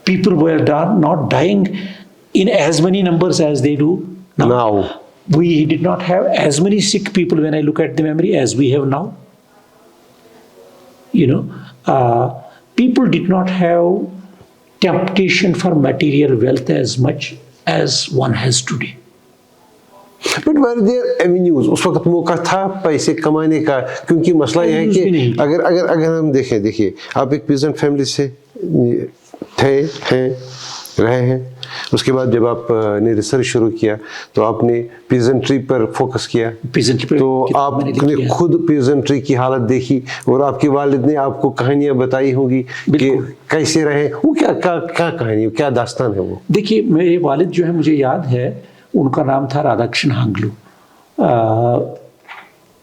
People were not dying in as many numbers as they do now. We did not have as many sick people, when I look at the memory, as we have now. People did not have temptation for material wealth as much as one has today. But were there avenues? उस वक्त मौका था पैसे कमाने का, क्योंकि मसला यह है कि अगर हम देखिए आप एक पीजेंट फैमिली से रहे हैं, उसके बाद जब आपने रिसर्च शुरू किया तो आपने पीजेंट्री पर फोकस किया, तो आपने खुद पीजेंट्री की हालत देखी और आपके वालिद ने आपको कहानियां बताई होंगी कि कैसे रहे, वो क्या कहानी, क्या दास्तान है वो? देखिए, मेरे वालिद जो है, मुझे याद है उनका नाम था राधाकृष्ण हांगलू।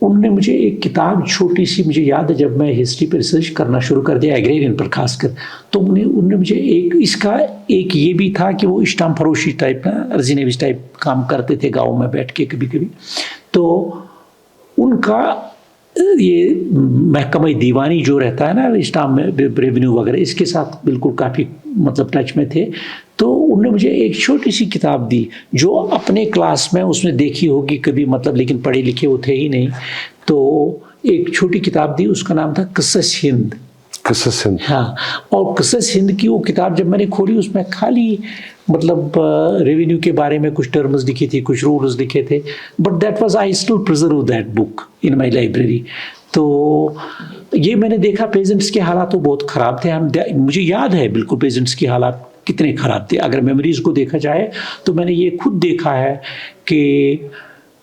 उनने मुझे एक किताब छोटी सी, मुझे याद है जब मैं हिस्ट्री पर रिसर्च करना शुरू कर दिया, एग्रेरियन पर खासकर, तो उनने मुझे एक ये भी था कि वो स्टाम्प फरोशी टाइप ना, अर्जी नेविस टाइप काम करते थे गाँव में बैठ के कभी कभी। तो उनका ये महकमा दीवानी जो रहता है ना, स्टाम्प में रेवेन्यू वगैरह, इसके साथ बिल्कुल काफ़ी मतलब टच में थे। तो उन्होंने मुझे एक छोटी सी किताब दी जो अपने क्लास में उसने देखी होगी कभी, मतलब लेकिन पढ़े लिखे वो थे ही नहीं। तो एक छोटी किताब दी, उसका नाम था क़िसस हिंद। क़िसस हिंद, हाँ। और क़िसस हिंद की वो किताब जब मैंने खोली, उसमें खाली मतलब रेवेन्यू के बारे में कुछ टर्म्स लिखी थी, कुछ रूल्स लिखे थे, but that was, I still preserve that book in my library. तो ये मैंने देखा, पेजेंट्स के हालात तो बहुत ख़राब थे। मुझे याद है बिल्कुल पेजेंट्स की हालात कितने ख़राब थे। अगर मेमोरीज़ को देखा जाए तो मैंने ये खुद देखा है कि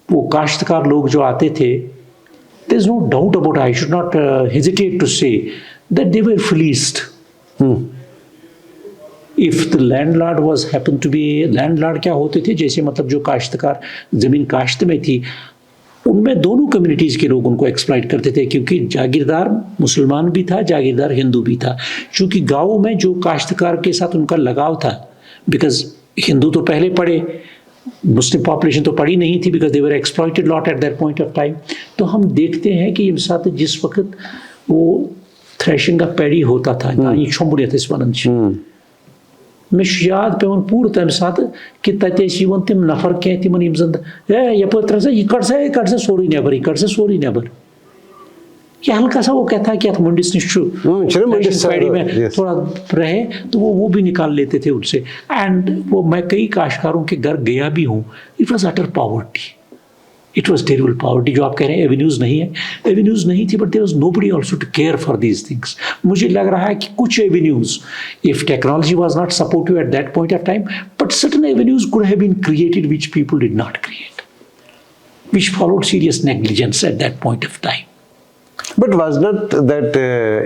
वो काश्तकार लोग जो आते थे, there is no doubt about, I should not hesitate to say that they were fleeced. If the landlord was happen to be, landlord क्या होते थे, जैसे मतलब जो काश्तकार ज़मीन काश्त में थी, उनमें दोनों कम्युनिटीज़ के लोग उनको एक्सप्लॉइट करते थे, क्योंकि जागीरदार मुसलमान भी था, जागीरदार हिंदू भी था। क्योंकि गाँव में जो काश्तकार के साथ उनका लगाव था, बिकॉज हिंदू तो पहले पढ़े, मुस्लिम पॉपुलेशन तो पढ़ी नहीं थी, because they were exploited lot at that point of time. तो हम देखते हैं कि इस साथ जिस वक्त वो थ्रेशिंग का पैडी होता था, ये छोमुड़िया थे स्मरण मे याद पेवन पूर तम सात कि तवन तम नफर कह तिमन यम जन यपर यह सोरी नेबर, यह सोरी नेबर। या हल्का सा वो कहता है कि मुंडिस पैडी में थोड़ा रहे तो वो भी निकाल लेते थे उनसे। एंड वो मैं कई काश्तकारों के घर गया भी हूँ, it was utter poverty, it was terrible poverty. जो आप कह रहे हैं एवेन्यूज़ नहीं है, एवेन्यूज़ नहीं थी, but there was nobody also to care for these things. मुझे लग रहा है कि कुछ avenues, if technology was not supportive at that point of time, but certain avenues could have been created which people did not create, which followed serious negligence at that point of time. But was not that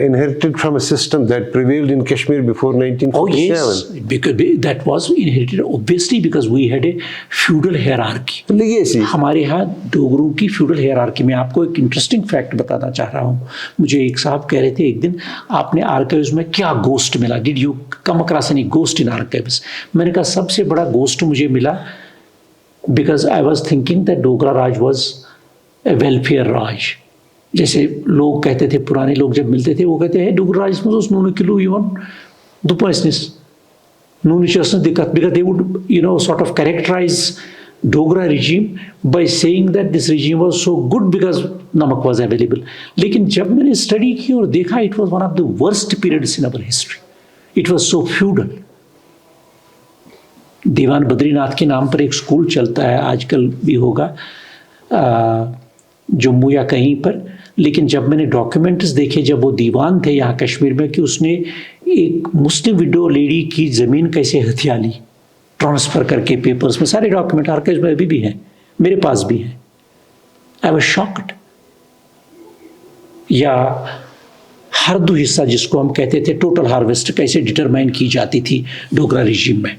inherited from a system that prevailed in Kashmir before 1947? Oh yes, because that was inherited obviously because we had a feudal hierarchy. Legacy. हमारे यहाँ डोगरों की feudal hierarchy में आपको एक interesting fact बताना चाह रहा हूँ। मुझे एक साहब कह रहे थे एक दिन, आपने archives में क्या ghost मिला? Did you come across any ghost in archives? मैंने कहा सबसे बड़ा ghost मुझे मिला because I was thinking that Dogra Raj was a welfare Raj. जैसे लोग कहते थे, पुराने लोग जब मिलते थे वो कहते हैं डोगरा राज में उस नून किलो इवन दुपैसनिस नून चसने दिक्कत, because they would sort of characterize Dogra regime by saying that this regime was so good because नमक was available. लेकिन जब मैंने स्टडी की और देखा, it was one of the worst periods in our history. It was so feudal. दीवान बद्रीनाथ के नाम पर एक स्कूल चलता है, आजकल भी होगा जम्मू या कहीं पर। लेकिन जब मैंने डॉक्यूमेंट्स देखे, जब वो दीवान थे यहाँ कश्मीर में, कि उसने एक मुस्लिम विडो लेडी की ज़मीन कैसे हथिया ली ट्रांसफ़र करके, पेपर्स में सारे डॉक्यूमेंट आर्काइव्स में अभी भी हैं, मेरे पास भी हैं। I was shocked. या हरदू हिस्सा जिसको हम कहते थे, टोटल हार्वेस्ट कैसे डिटरमाइन की जाती थी डोगरा रिजीम में।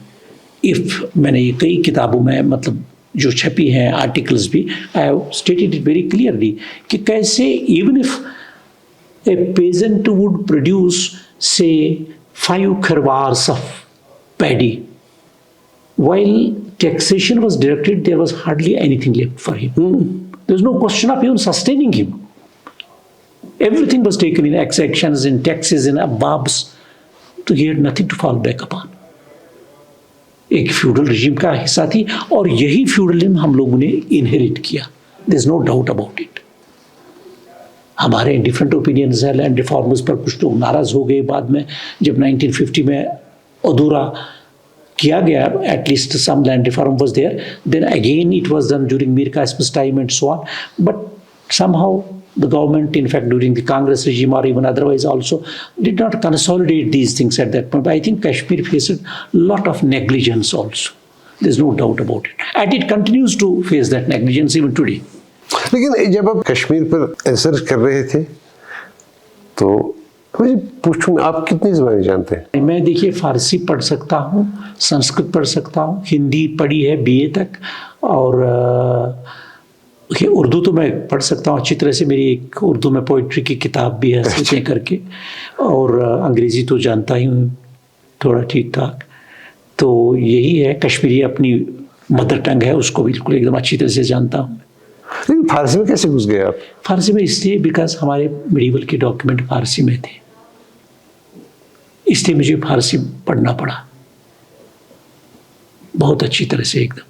मैंने ये कई किताबों में, मतलब जो छपी हैं आर्टिकल्स भी, I have stated it very clearly कि कैसे even if a peasant would produce say 5 kharwars of paddy, while taxation was directed, there was hardly anything left for him. There was no question of even sustaining him. Everything was taken in exactions, in taxes, in ababs, so he had nothing to fall back upon. एक feudal regime का हिस्सा थी, और यही feudalism हम लोगों ने inherit किया। There is no doubt about it. हमारे डिफरेंट ओपिनियंस है लैंड रिफॉर्म्स पर, कुछ लोग नाराज हो गए बाद में जब 1950 में अधूरा किया गया, at least some land reform was there, then again it was done during Mir Qasim time and so on, but somehow the government, in fact during the Congress regime or even otherwise also, did not consolidate these things at that point. But I think Kashmir faced a lot of negligence also. There's no doubt about it. And it continues to face that negligence even today. लेकिन जब आप कश्मीर पर research कर रहे थे तो मुझे पूछूं, आप कितनी ज़बानें जानते हैं? मैं देखिए फारसी पढ़ सकता हूँ, संस्कृत पढ़ सकता हूँ, हिंदी पढ़ी है BA तक, और उर्दू तो मैं पढ़ सकता हूँ अच्छी तरह से। मेरी एक उर्दू में पोइट्री की किताब भी है सीखने करके, और अंग्रेज़ी तो जानता ही हूँ थोड़ा ठीक ठाक। तो यही है, कश्मीरी अपनी मदर टंग है, उसको बिल्कुल एकदम अच्छी तरह से जानता हूँ। लेकिन फारसी में कैसे घुस गए आप? फारसी में इसलिए बिकॉज हमारे मिडीवल के डॉक्यूमेंट फारसी में थे, इसलिए मुझे फारसी पढ़ना पड़ा बहुत अच्छी तरह से एकदम।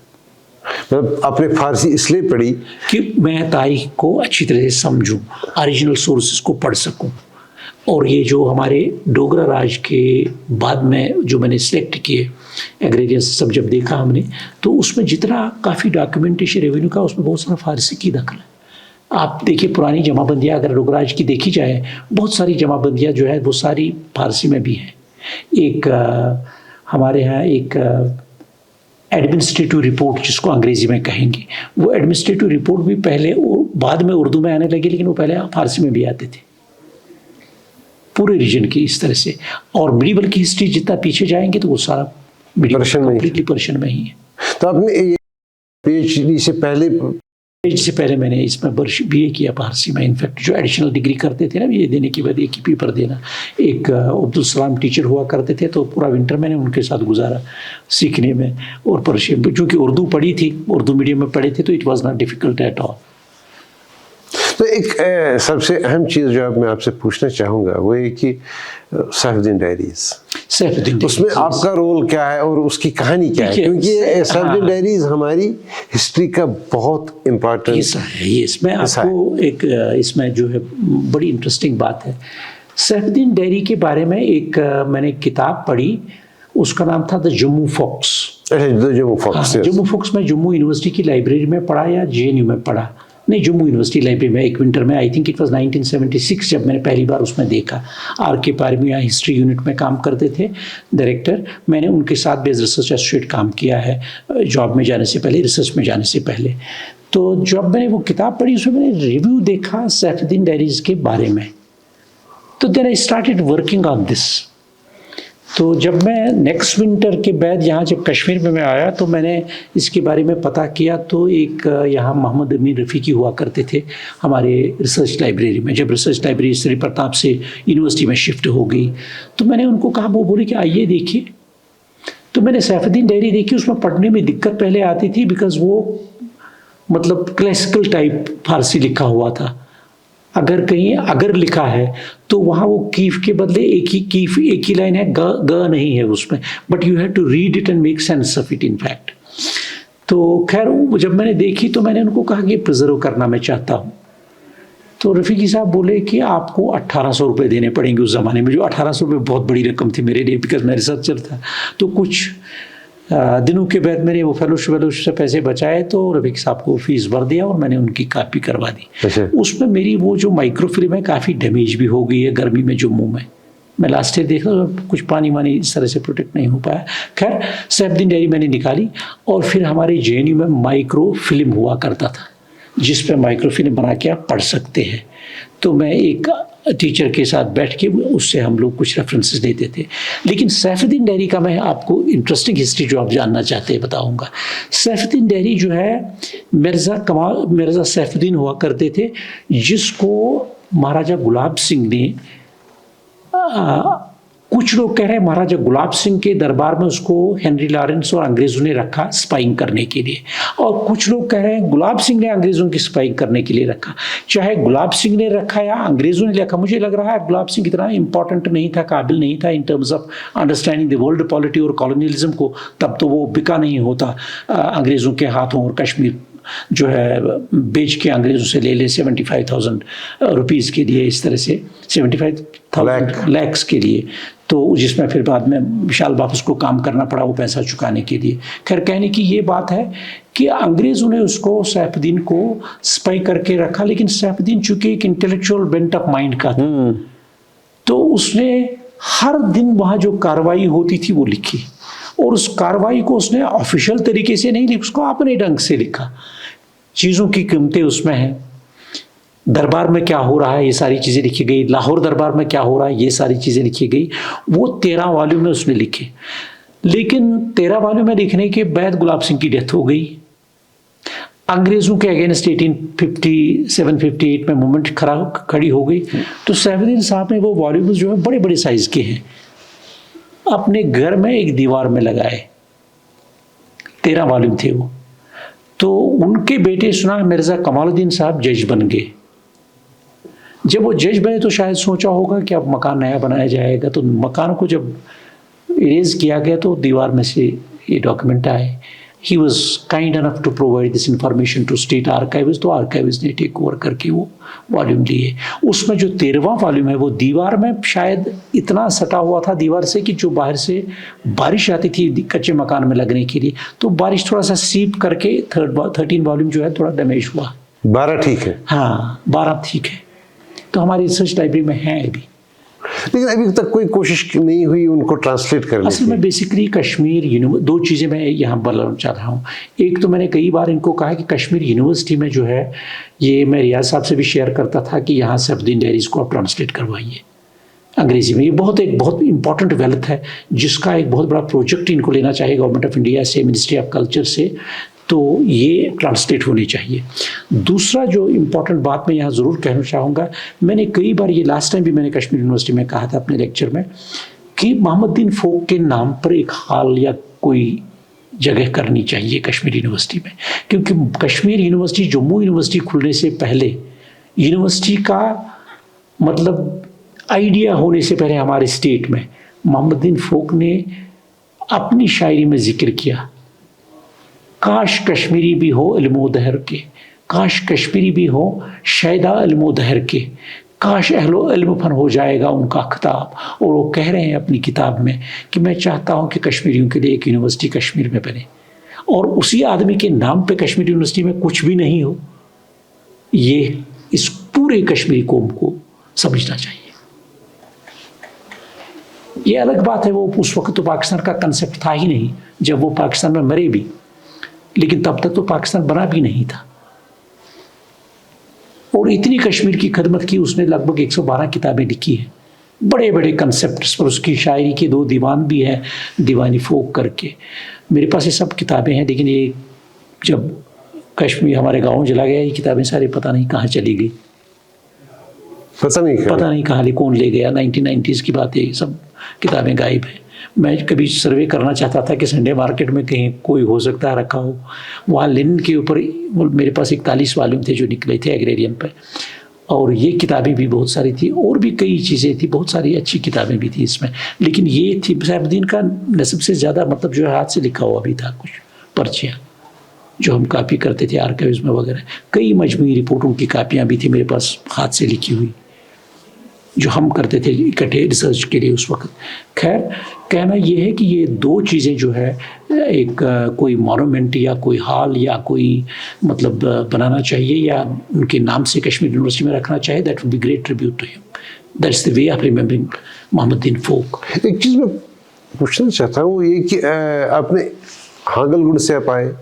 मतलब आपने फारसी इसलिए पढ़ी कि मैं तारीख को अच्छी तरह से समझूं, ओरिजिनल सोर्सेज को पढ़ सकूं, और ये जो हमारे डोगरा राज के बाद में जो मैंने सिलेक्ट किए एग्रेरियन सिस्टम जब देखा हमने, तो उसमें जितना काफ़ी डॉक्यूमेंटेशन रेवेन्यू का, उसमें बहुत सारा फारसी की दखल है। आप देखिए पुरानी जमाबंदियाँ अगर डोगरा राज की देखी जाए, बहुत सारी जमाबंदियाँ जो है वो सारी फारसी में भी हैं। एक हमारे यहाँ एक एडमिनिस्ट्रेटिव रिपोर्ट जिसको अंग्रेज़ी में कहेंगे, वो एडमिनिस्ट्रेटिव रिपोर्ट भी पहले बाद में उर्दू में आने लगी, लेकिन वो पहले फारसी में भी आते थे पूरे रीजन की इस तरह से। और मिडीवल की हिस्ट्री जितना पीछे जाएंगे तो वो सारा कंप्लीटली पर्शियन में ही है। तो आपने PhD से पहले इससे पहले मैंने इसमें वर्ष BA किया फारसी में। इनफैक्ट जो एडिशनल डिग्री करते थे ना BA देने के बाद एक ही पेपर देना, एक अब्दुल सलाम टीचर हुआ करते थे, तो पूरा विंटर मैंने उनके साथ गुजारा सीखने में। और पर्शियन, चूँकि उर्दू पढ़ी थी, उर्दू मीडियम में पढ़े थे, तो it was not difficult at all. तो एक सबसे अहम चीज़ जो अब मैं आपसे पूछना चाहूँगा वो है कि सैफुद्दीन डायरीज, उसमें आपका रोल क्या है और उसकी कहानी क्या है? क्योंकि सैफुद्दीन डायरीज हमारी हिस्ट्री का बहुत इम्पोर्टेंट हिस्सा है। ये इसमें आपको एक इसमें जो है बड़ी इंटरेस्टिंग बात है। सैफुद्दीन डायरी के बारे में एक मैंने किताब पढ़ी, उसका नाम था the Jammu fox. Jammu fox में जम्मू यूनिवर्सिटी की लाइब्रेरी में पढ़ा या JNU में पढ़ा, नहीं जम्मू यूनिवर्सिटी लाइब्रेरी में एक विंटर में, आई थिंक इट वाज 1976 जब मैंने पहली बार उसमें देखा। RK पारमी यहाँ हिस्ट्री यूनिट में काम करते थे डायरेक्टर, मैंने उनके साथ भी एज रिसर्च एसोसिएट काम किया है जॉब में जाने से पहले, रिसर्च में जाने से पहले। तो जब मैंने वो किताब पढ़ी उसमें मैंने रिव्यू देखा सैफुद्दीन डायरीज के बारे में, तो then I started working on this. तो जब मैं नेक्स्ट विंटर के बाद यहाँ जब कश्मीर में मैं आया तो मैंने इसके बारे में पता किया, तो एक यहाँ मोहम्मद अमीन रफ़ीकी हुआ करते थे हमारे रिसर्च लाइब्रेरी में। जब रिसर्च लाइब्रेरी श्री प्रताप से यूनिवर्सिटी में शिफ्ट हो गई तो मैंने उनको कहा, वो बोले कि आइए देखिए। तो मैंने सैफुद्दीन डायरी देखी, उसमें पढ़ने में दिक्कत पहले आती थी बिकॉज़ वो मतलब क्लासिकल टाइप फारसी लिखा हुआ था। अगर कहीं अगर लिखा है तो वहाँ वो कीफ के बदले एक ही लाइन है, ग नहीं है उसमें, but you have to read it and make sense of it in fact. तो खैर जब मैंने देखी तो मैंने उनको कहा कि प्रिजर्व करना मैं चाहता हूँ। तो रफ़ीकी साहब बोले कि आपको 1800 रुपये देने पड़ेंगे। उस ज़माने में जो 1800 रुपये बहुत बड़ी रकम थी मेरे लिए, बिकॉज मैं रिसर्चर था। तो कुछ दिनों के बाद मैंने वो फेलोशिप से पैसे बचाए तो रफ़ीकी साहब को फीस भर दिया और मैंने उनकी कॉपी करवा दी। उसमें मेरी वो जो माइक्रोफिल्म है काफ़ी डैमेज भी हो गई है गर्मी में जम्मू में। मैं लास्ट ईयर देखा तो कुछ पानी वानी इस तरह से प्रोटेक्ट नहीं हो पाया। खैर सैफुद्दीन डायरी मैंने निकाली और फिर हमारे JNU में माइक्रो फिल्म हुआ करता था जिस पर माइक्रो फिल्म बना के आप पढ़ सकते हैं। तो मैं एक टीचर के साथ बैठ के उससे हम लोग कुछ रेफरेंसेस देते थे। लेकिन सैफुद्दीन डायरी का मैं आपको इंटरेस्टिंग हिस्ट्री जो आप जानना चाहते हैं बताऊंगा। सैफुद्दीन डायरी जो है मिर्ज़ा सैफुद्दीन हुआ करते थे, जिसको महाराजा गुलाब सिंह ने कुछ लोग कह रहे हैं महाराजा गुलाब सिंह के दरबार में उसको हेनरी लॉरेंस और अंग्रेज़ों ने रखा स्पाइंग करने के लिए, और कुछ लोग कह रहे हैं गुलाब सिंह ने अंग्रेज़ों की स्पाइंग करने के लिए रखा। चाहे गुलाब सिंह ने रखा या अंग्रेज़ों ने रखा, मुझे लग रहा है गुलाब सिंह इतना इंपॉर्टेंट नहीं था, काबिल नहीं था in terms of understanding the world polity और कॉलोनियलिज्म को। तब तो वो बिका नहीं होता अंग्रेज़ों के हाथों, और कश्मीर जो है बेच के अंग्रेज़ों से ले 75,000 रुपीज़ के लिए, इस तरह से 75,000 लैक्स के लिए, तो जिसमें फिर बाद में विशाल वापस को काम करना पड़ा वो पैसा चुकाने के लिए। खैर कहने की ये बात है कि अंग्रेज़ों ने उसको सैफुद्दीन को स्पाई करके रखा, लेकिन सैफुद्दीन चूँकि एक इंटेलेक्चुअल बेंट ऑफ माइंड का था, तो उसने हर दिन वहाँ जो कार्रवाई होती थी वो लिखी, और उस कार्रवाई को उसने ऑफिशियल तरीके से नहीं लिखा, उसको अपने ढंग से लिखा। चीज़ों की कीमतें उसमें हैं, दरबार में क्या हो रहा है ये सारी चीज़ें लिखी गई, लाहौर दरबार में क्या हो रहा है ये सारी चीज़ें लिखी गई। वो 13 वॉल्यूम में उसने लिखे, लेकिन 13 वॉल्यूम में लिखने के बाद गुलाब सिंह की डेथ हो गई। अंग्रेज़ों के अगेंस्ट 1857-58 में मूवमेंट खड़ी हो गई। तो सैफुद्दीन साहब ने वो वॉल्यूम्स जो है बड़े बड़े साइज़ के हैं अपने घर में एक दीवार में लगाए, 13 वॉल्यूम थे वो। तो उनके बेटे सुना मिर्ज़ा कमालुद्दीन साहब जज बन गए। जब वो जज बने तो शायद सोचा होगा कि अब मकान नया बनाया जाएगा, तो मकान को जब इरेज किया गया तो दीवार में से ये डॉक्यूमेंट आए। He was kind enough to provide this information to state archives, तो आर्काइव्स ने टेक ओवर करके वो वॉल्यूम लिए। उसमें जो 13वां वॉल्यूम है वो दीवार में शायद इतना सटा हुआ था दीवार से कि जो बाहर से बारिश आती थी कच्चे मकान में लगने के लिए, तो बारिश थोड़ा सा सीप करके 13 वॉल्यूम जो है थोड़ा डैमेज हुआ। 12 ठीक है? हाँ 12 ठीक है। तो हमारी रिसर्च लाइब्रेरी में है अभी, लेकिन अभी तक कोई कोशिश नहीं हुई उनको ट्रांसलेट करने की। असल में बेसिकली कश्मीर दो चीज़ें मैं यहाँ बोलना चाह रहा हूँ। एक तो मैंने कई बार इनको कहा कि कश्मीर यूनिवर्सिटी में जो है, ये मैं रियाज साहब से भी शेयर करता था कि यहाँ सैफुद्दीन डायरीज को आप ट्रांसलेट करवाइए अंग्रेज़ी में। ये बहुत इंपॉर्टेंट वेल्थ है जिसका एक बहुत बड़ा प्रोजेक्ट इनको लेना चाहिए गवर्नमेंट ऑफ इंडिया से, मिनिस्ट्री ऑफ कल्चर से, तो ये ट्रांसलेट होनी चाहिए। दूसरा जो इम्पोर्टेंट बात मैं यहाँ ज़रूर कहना चाहूँगा, मैंने कई बार, ये लास्ट टाइम भी मैंने कश्मीर यूनिवर्सिटी में कहा था अपने लेक्चर में, कि मोहम्मदीन फ़ोक के नाम पर एक हॉल या कोई जगह करनी चाहिए कश्मीर यूनिवर्सिटी में, क्योंकि कश्मीर यूनिवर्सिटी जम्मू यूनिवर्सिटी खुलने से पहले, यूनिवर्सिटी का मतलब आइडिया होने से पहले हमारे स्टेट में मोहम्मदीन फ़ोक ने अपनी शायरी में जिक्र किया, काश कश्मीरी भी हो इल्मो दहर के, काश कश्मीरी भी हो शायदा इल्मो दहर के, काश अहलो इल्म फन हो जाएगा उनका खिताब। और वो कह रहे हैं अपनी किताब में कि मैं चाहता हूँ कि कश्मीरियों के लिए एक यूनिवर्सिटी कश्मीर में बने, और उसी आदमी के नाम पे कश्मीर यूनिवर्सिटी में कुछ भी नहीं हो, ये इस पूरे कश्मीरी कौम को समझना चाहिए। ये अलग बात है, वो उस वक्त तो पाकिस्तान का कंसेप्ट था ही नहीं जब वो पाकिस्तान में मरे भी, लेकिन तब तक तो पाकिस्तान बना भी नहीं था। और इतनी कश्मीर की खदमत की उसने, लगभग 112 किताबें लिखी हैं, बड़े बड़े कंसेप्ट्स पर। उसकी शायरी के 2 दीवान भी हैं, दीवानी फ़ोक करके। मेरे पास ये सब किताबें हैं, लेकिन ये जब कश्मीर हमारे गाँव चला गया, ये किताबें सारी पता नहीं कहाँ चली गई, पता नहीं कहाँ कौन ले गया। 1990s की बात है, सब किताबें गायब हैं। मैं कभी सर्वे करना चाहता था कि संडे मार्केट में कहीं कोई हो सकता है रखा हो, वहाँ लिनन के ऊपर मेरे पास 41 वॉल्यूम थे जो निकले थे एग्रेरियन पर, और ये किताबें भी बहुत सारी थी, और भी कई चीज़ें थी, बहुत सारी अच्छी किताबें भी थी इसमें। लेकिन ये थी सैफुद्दीन का नस्ब से ज़्यादा मतलब जो है हाथ से लिखा हुआ भी था, कुछ पर्चियाँ जो हम कापी करते थे आर्काइव्स में वगैरह। कई मजमूई रिपोर्टों की कापियाँ भी थी मेरे पास हाथ से लिखी हुई, जो हम करते थे इकट्ठे रिसर्च के लिए उस वक्त। खैर, कहना ये है कि ये 2 चीज़ें जो है, एक कोई मॉन्यूमेंट या कोई हॉल या कोई मतलब बनाना चाहिए, या उनके नाम से कश्मीर यूनिवर्सिटी में रखना चाहिए। That would be great tribute to him, that's the way of remembering Mohammad Din Fauq. एक चीज़ मैं पूछना चाहता हूँ, ये कि आपने हांगलगुड़ से आप आए,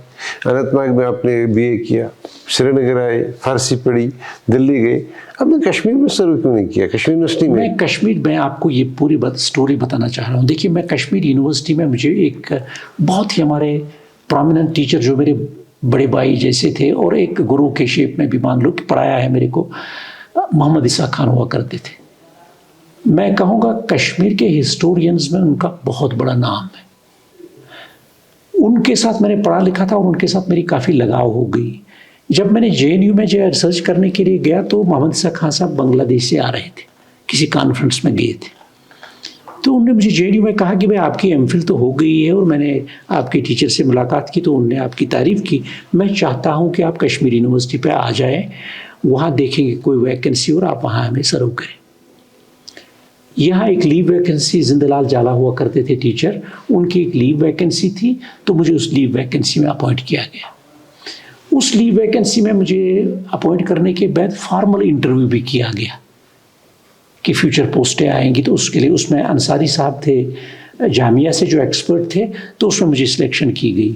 अनंतनाग में आपने BA किया, श्रीनगर आए, फारसी पढ़ी, दिल्ली गए, आपने कश्मीर में सर्व क्यों नहीं किया, कश्मीर यूनिवर्सिटी में? मैं कश्मीर में आपको ये पूरी स्टोरी बताना चाह रहा हूँ। देखिए, मैं कश्मीर यूनिवर्सिटी में, मुझे एक बहुत ही हमारे प्रोमिनेंट टीचर जो मेरे बड़े भाई जैसे थे, और एक गुरु के शेप में भी मान लो कि पढ़ाया है मेरे को, मोहम्मद इसा खान हुआ करते थे। मैं कहूँगा कश्मीर के हिस्टोरियंस में उनका बहुत बड़ा नाम है। उनके साथ मैंने पढ़ा लिखा था और उनके साथ मेरी काफ़ी लगाव हो गई। जब मैंने JNU में जो रिसर्च करने के लिए गया, तो मोहम्मद इसा खान साहब बांग्लादेश से आ रहे थे, किसी कॉन्फ्रेंस में गए थे। तो उन्होंने मुझे JNU में कहा कि भाई आपकी MPhil तो हो गई है, और मैंने आपके टीचर से मुलाकात की तो उन्होंने आपकी तारीफ़ की, मैं चाहता हूँ कि आप कश्मीर यूनिवर्सिटी पे आ जाएँ, वहाँ देखेंगे कोई वैकेंसी और आप वहाँ हमें सर्व करें। यहाँ एक लीव वैकेंसी, जिंदलाल जाला हुआ करते थे टीचर, उनकी एक लीव वैकेंसी थी, तो मुझे उस लीव वैकेंसी में अपॉइंट किया गया। उस लीव वैकेंसी में मुझे अपॉइंट करने के बाद फॉर्मल इंटरव्यू भी किया गया कि फ्यूचर पोस्टें आएंगी, तो उसके लिए उसमें अंसारी साहब थे जामिया से जो एक्सपर्ट थे, तो उसमें मुझे सिलेक्शन की गई।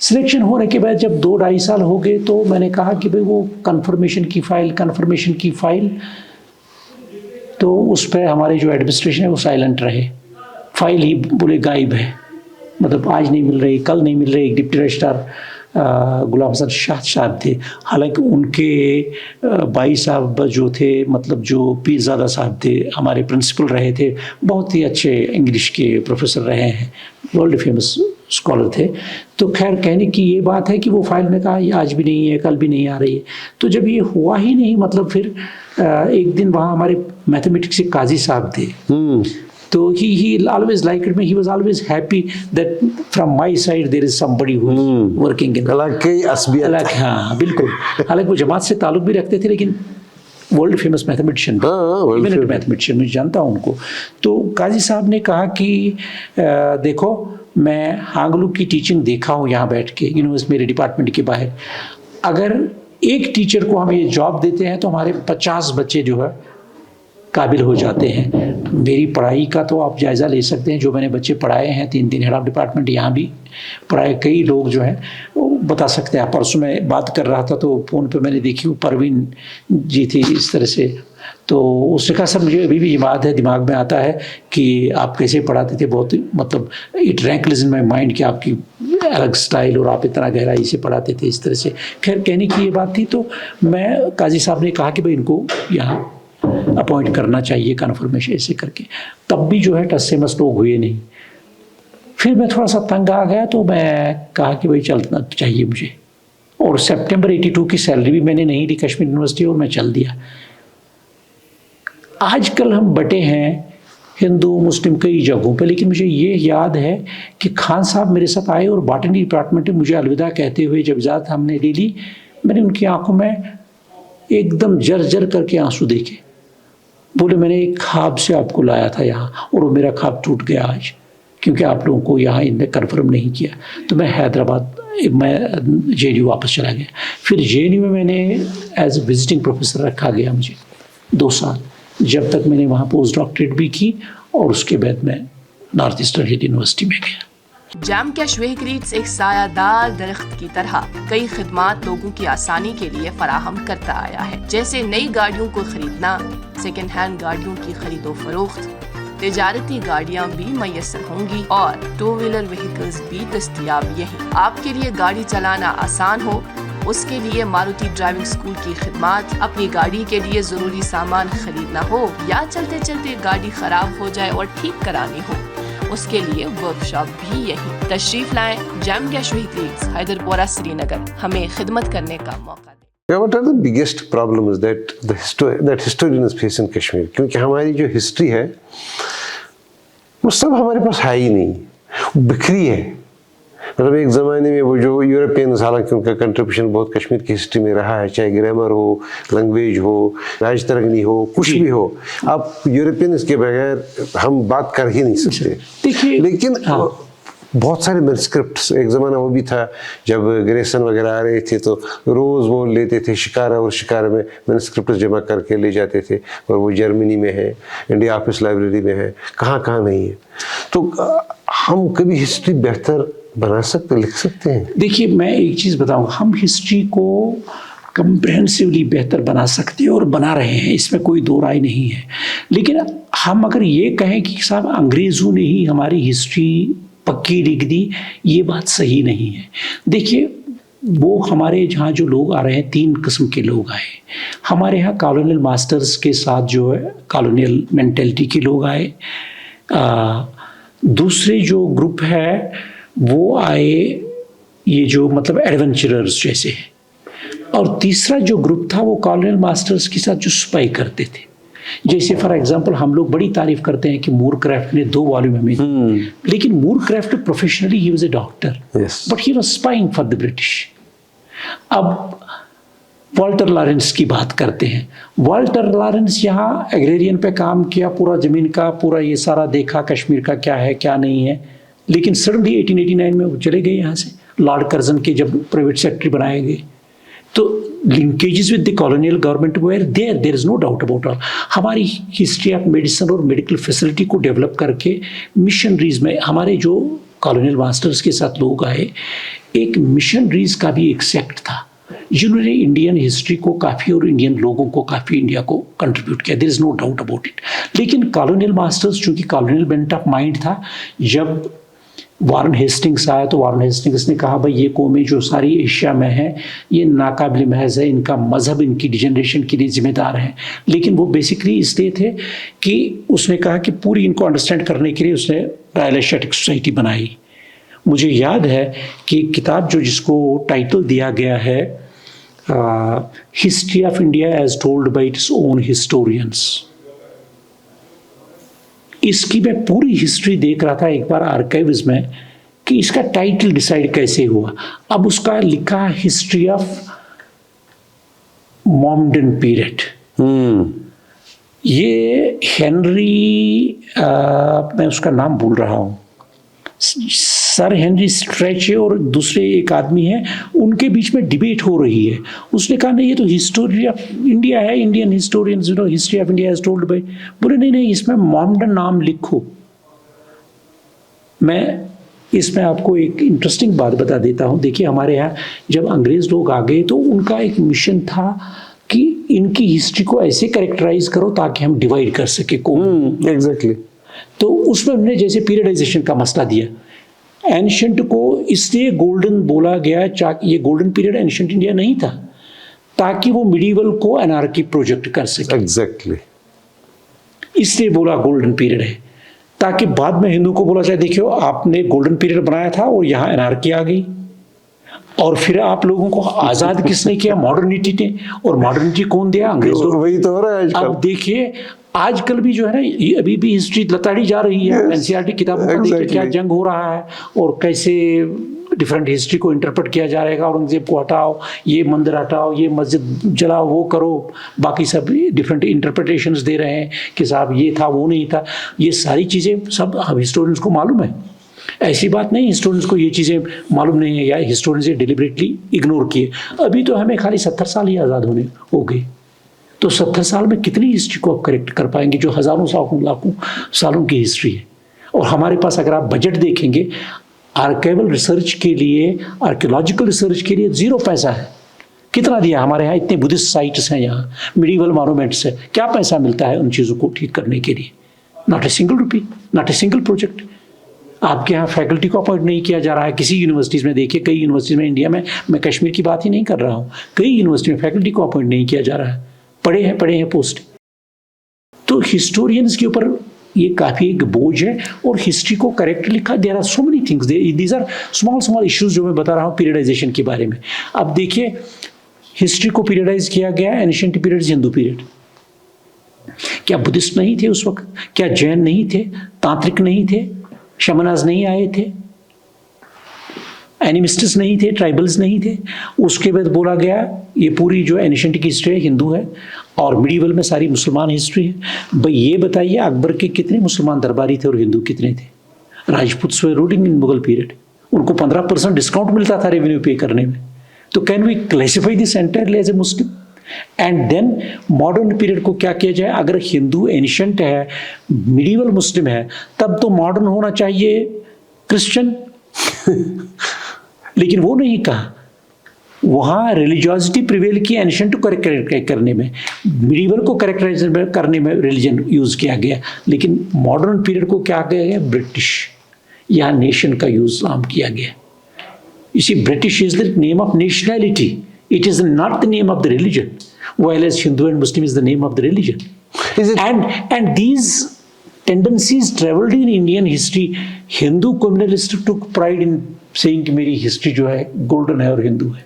सिलेक्शन होने के बाद जब 2-2.5 साल हो गए, तो मैंने कहा कि भाई वो कन्फर्मेशन की फ़ाइल, तो उस पर हमारे जो एडमिनिस्ट्रेशन है वो साइलेंट रहे, फाइल ही बोले गायब है, मतलब आज नहीं मिल रही, कल नहीं मिल रही। एक डिप्टी रजिस्ट्रार गुलाम हसन शाह साहब थे, हालांकि उनके भाई साहब जो थे, मतलब जो पीरज़ादा साहब थे, हमारे प्रिंसिपल रहे थे, बहुत ही अच्छे इंग्लिश के प्रोफेसर रहे हैं, वर्ल्ड फेमस स्कॉलर थे। तो खैर, कहने की ये बात है कि वो फाइल ने कहा ये आज भी नहीं है, कल भी नहीं आ रही है। तो जब ये हुआ ही नहीं, मतलब फिर एक दिन वहाँ हमारे मैथमेटिक्स के काजी साहब थे, तो he always liked me. He was always happy that from my side there is somebody who is working in अलग, हाँ बिल्कुल। हालांकि वो जमात से ताल्लुक भी रखते थे, लेकिन world famous mathematician, eminent mathematician, मैं जानता हूँ उनको। तो काजी साहब ने कहा कि देखो, मैं हांगलू की टीचिंग देखा हूँ यहाँ बैठ के यूनिवर्सिटी मेरे डिपार्टमेंट के बाहर, अगर एक टीचर को हम ये जॉब देते हैं तो हमारे 50 बच्चे जो है काबिल हो जाते हैं। मेरी पढ़ाई का तो आप जायज़ा ले सकते हैं, जो मैंने बच्चे पढ़ाए हैं, 3 हेड ऑफ डिपार्टमेंट यहाँ भी पढ़ाए, कई लोग जो हैं वो बता सकते हैं। परसों मैं बात कर रहा था तो फ़ोन पे मैंने देखी, वो परवीन जी थी इस तरह से, तो उसने कहा सर मुझे अभी भी ये बात है, दिमाग में आता है कि आप कैसे पढ़ाते थे, बहुत मतलब इट रैंकल्स इन माई माइंड कि आपकी अलग स्टाइल और आप इतना गहराई से पढ़ाते थे इस तरह से। खैर कहने की ये बात थी, तो मैं काजी साहब ने कहा कि भाई इनको यहाँ अपॉइंट करना चाहिए कन्फर्मेशन ऐसे करके। तब भी जो है टस से मस लोग हुए नहीं। फिर मैं थोड़ा सा तंग आ गया, तो मैं कहा कि भाई चलना चाहिए मुझे, और सितंबर 82 की सैलरी भी मैंने नहीं ली कश्मीर यूनिवर्सिटी, और मैं चल दिया। आजकल हम बटे हैं हिंदू मुस्लिम कई जगहों पे, लेकिन मुझे ये याद है कि खान साहब मेरे साथ आए और बॉटनी डिपार्टमेंट में मुझे अलविदा कहते हुए जब इजाज़त हमने ले ली, मैंने उनकी आंखों में एकदम जर करके आंसू देखे। बोले मैंने एक ख्वाब से आपको लाया था यहाँ, और वो मेरा ख्वाब टूट गया आज, क्योंकि आप लोगों को यहाँ इनने कन्फर्म नहीं किया। तो मैं हैदराबाद, मैं JNU वापस चला गया। फिर JNU में मैंने एज विजिटिंग प्रोफेसर रखा गया मुझे 2 साल, जब तक मैंने वहाँ पोस्ट डॉक्टरेट भी की, और उसके बाद मैं नॉर्थ ईस्टर्न हिल यूनिवर्सिटी में गया। जैम कैश व्हीकल्स एक सायादार दरख्त की तरह कई खिदमात लोगों की आसानी के लिए फराहम करता आया है, जैसे नई गाड़ियों को खरीदना, सेकेंड हैंड गाड़ियों की खरीदो फरोख्त, तिजारती गाड़ियाँ भी मैसर होंगी और 2 व्हीलर व्हीकल्स भी दस्तयाब यहीं। आपके लिए गाड़ी चलाना आसान हो, उसके लिए मारुति ड्राइविंग स्कूल की खिदमात, अपनी गाड़ी के लिए जरूरी सामान खरीदना हो, या चलते चलते गाड़ी खराब हो जाए और ठीक करानी हो, उसके लिए वर्कशॉप भी यहीं। तशरीफ लाएं jam cash vehicles, Hyderpora, Srinagar. हमें खिदमत करने का मौका दें। Yeah, what are the biggest problems that historians face in Kashmir? क्योंकि हमारी जो हिस्ट्री है वो सब हमारे पास है ही नहीं, बिखरी है। मतलब एक ज़माने में वो जो यूरोपियंस, हालांकि उनका कंट्रीब्यूशन बहुत कश्मीर की हिस्ट्री में रहा है, चाहे ग्रामर हो, लैंग्वेज हो, राज तरंगनी हो, कुछ भी हो, आप यूरोपियंस के बगैर हम बात कर ही नहीं सकते। देखिए, लेकिन बहुत सारे मैनस्क्रिप्ट्स, एक ज़माना वो भी था जब ग्रेसन वगैरह आ रहे थे तो रोज़ वो लेते थे शिकारा, और शिकारा में मैनस्क्रिप्ट्स जमा करके ले जाते थे, और वो जर्मनी में है, इंडिया ऑफिस लाइब्रेरी में है, कहाँ नहीं है। तो हम कभी हिस्ट्री बेहतर बना सकते, लिख सकते हैं। देखिए, मैं एक चीज़ बताऊँ, हम हिस्ट्री को कंप्रहेंसिवली बेहतर बना सकते हैं और बना रहे हैं, इसमें कोई दो राय नहीं है। लेकिन हम अगर ये कहें कि साहब अंग्रेज़ों ने ही हमारी हिस्ट्री पक्की लिख दी, ये बात सही नहीं है। देखिए, वो हमारे जहाँ जो लोग आ रहे हैं, 3 किस्म के लोग आए हमारे यहाँ। कॉलोनियल मास्टर्स के साथ जो है कॉलोनियल मेंटेलिटी के लोग आए। दूसरे जो ग्रुप है वो आए ये जो मतलब एडवेंचरर्स जैसे हैं। और तीसरा जो ग्रुप था वो कॉलोनियल मास्टर्स के साथ जो स्पाई करते थे। जैसे फॉर एग्जांपल हम लोग बड़ी तारीफ करते हैं कि मूरक्राफ्ट ने 2 वॉल्यूम हमें लेकिन Moorcroft professionally he was a doctor, but he was spying for the British. अब वाल्टर लॉरेंस की बात करते हैं। वाल्टर लॉरेंस यहाँ एग्रेरियन पे काम किया, पूरा ज़मीन का पूरा ये सारा देखा, कश्मीर का क्या है क्या नहीं है। लेकिन सडनली 1889 में वो चले गए यहाँ से, लॉर्ड कर्जन के जब प्राइवेट सेक्रेटरी बनाए गए। तो linkages with the colonial government were there is no doubt about all. हमारी हिस्ट्री ऑफ मेडिसिन और मेडिकल फैसिलिटी को डेवलप करके मिशनरीज में हमारे जो कॉलोनियल मास्टर्स के साथ लोग आए, एक मिशनरीज का भी एक सेक्ट था जिन्होंने इंडियन हिस्ट्री को काफ़ी और इंडियन लोगों को काफ़ी इंडिया को कंट्रीब्यूट किया, there is no doubt about it. लेकिन कॉलोनियल मास्टर्स चूँकि कॉलोनियल बेंट ऑफ माइंड था, जब वारन हेस्टिंग्स आया तो वारन हेस्टिंग्स ने कहा भाई ये कौमें जो सारी एशिया में है ये नाकाबिल महज है, इनका मज़हब इनकी डिजनरेशन के लिए जिम्मेदार है। लेकिन वो बेसिकली इसलिए थे कि उसने कहा कि पूरी इनको अंडरस्टैंड करने के लिए उसने रॉयल एशियाटिक सोसाइटी बनाई। मुझे याद है कि किताब जो जिसको टाइटल दिया गया है history of India as told by its own historians, इसकी मैं पूरी हिस्ट्री देख रहा था एक बार आर्काइव्स में कि इसका टाइटल डिसाइड कैसे हुआ। अब उसका लिखा हिस्ट्री ऑफ मॉमडन पीरियड। ये हेनरी मैं उसका नाम भूल रहा हूँ, सर हेनरी स्ट्रेच और दूसरे एक आदमी हैं, उनके बीच में डिबेट हो रही है। उसने कहा नहीं ये तो हिस्टोरी ऑफ इंडिया है, Indian historians history of India is told by. बोले नहीं इसमें मॉमडन नाम लिखो। मैं इसमें आपको एक इंटरेस्टिंग बात बता देता हूँ। देखिए हमारे यहाँ जब अंग्रेज लोग आ गए तो उनका एक मिशन था कि इनकी हिस्ट्री को ऐसे कैरेक्टराइज करो ताकि हम डिवाइड कर सके को। एग्जैक्टली। तो उसमें उन्होंने जैसे पीरियडाइजेशन का मसला दिया, एंशिएंट को इसलिए गोल्डन बोला गया, ये गोल्डन पीरियड एंशिएंट इंडिया नहीं था ताकि वो मिडीवल को एनार्की प्रोजेक्ट कर सके, एग्जैक्टली इसलिए बोला गोल्डन पीरियड है, ताकि बाद में हिंदू को बोला जाए देखियो आपने गोल्डन पीरियड बनाया था और यहाँ एनार्की आ गई, और फिर आप लोगों को आजाद किसने किया? मॉडर्निटी ने। और मॉडर्निटी कौन दिया? अंग्रेजों। वही तो हो रहा है आजकल। अब देखिए आजकल भी जो है ना, ये अभी भी हिस्ट्री लताड़ी जा रही है। एनसीईआरटी किताबों में देखिए क्या जंग हो रहा है और कैसे डिफरेंट हिस्ट्री को इंटरप्रेट किया जा रहेगा। औरंगजेब को हटाओ, ये मंदिर हटाओ, ये मस्जिद जलाओ, वो करो, बाकी सब डिफरेंट इंटरप्रिटेशंस दे रहे हैं कि साहब ये था वो नहीं था। ये सारी चीज़ें सब हम हिस्टोरियंस को मालूम है, ऐसी बात नहीं हिस्टोरियंस को ये चीज़ें मालूम नहीं है या हिस्टोरियंस ये डिलिबरेटली इग्नोर किए। अभी तो हमें खाली 70 साल ही आज़ाद होने हो गए, तो 70 साल में कितनी हिस्ट्री को आप करेक्ट कर पाएंगे जो हज़ारों लाखों सालों की हिस्ट्री है। और हमारे पास अगर आप बजट देखेंगे आर्काइवल रिसर्च के लिए, आर्कियोलॉजिकल रिसर्च के लिए 0 पैसा है। कितना दिया? हमारे यहाँ इतने बुद्धिस्ट साइट्स हैं, यहाँ मिडीवल मॉन्यूमेंट्स है, क्या पैसा मिलता है उन चीज़ों को ठीक करने के लिए? Not a single rupee, not a single project. आपके यहाँ फैकल्टी को अपॉइंट नहीं किया जा रहा है किसी यूनिवर्सिटीज़ में। देखिए कई यूनिवर्सिटीज़ में इंडिया में, मैं कश्मीर की बात ही नहीं कर रहा हूँ, कई यूनिवर्सिटी में फैकल्टी को अपॉइंट नहीं किया जा रहा है, पड़े हैं पोस्ट। तो हिस्टोरियंस के ऊपर ये काफ़ी एक बोझ है और हिस्ट्री को करेक्ट लिखा। There are so many things, these are small issues जो मैं बता रहा हूँ पीरियडाइजेशन के बारे में। अब देखिए हिस्ट्री को पीरियडाइज किया गया, एंशिएंट पीरियड, हिंदू पीरियड। क्या बुद्धिस्ट नहीं थे उस वक्त? क्या जैन नहीं थे? तांत्रिक नहीं थे? शमनाज नहीं आए थे? एनिमिस्ट्स नहीं थे? ट्राइबल्स नहीं थे? उसके बाद बोला गया ये पूरी जो एंशिएंट की हिस्ट्री है हिंदू है और मिडीवल में सारी मुसलमान हिस्ट्री है। भाई ये बताइए अकबर के कितने मुसलमान दरबारी थे और हिंदू कितने थे? Rajputs were ruling in Mughal period, उनको 15% डिस्काउंट मिलता था रेवेन्यू पे करने में। तो can we classify this entirely as a Muslim? And then modern period को क्या किया जाए? अगर हिंदू एंशिएंट है, मिडीवल मुस्लिम है, तब तो मॉडर्न होना चाहिए क्रिश्चियन। लेकिन वो नहीं कहा, वहाँ रिलीजियोसिटी प्रिवेल की एंशिएंट को करेक्ट करने में, मिडीवल को करेक्टराइज करने में रिलीजन यूज़ किया गया। लेकिन मॉडर्न पीरियड को क्या किया गया? ब्रिटिश या नेशन का यूज़ नाम किया गया। इसी British is the name of nationality, it is not the name of the religion, while as Hindu and Muslim is the name of the religion. And these tendencies traveled in Indian history. Hindu communalists took pride in saying कि मेरी history जो है golden है और हिंदू है।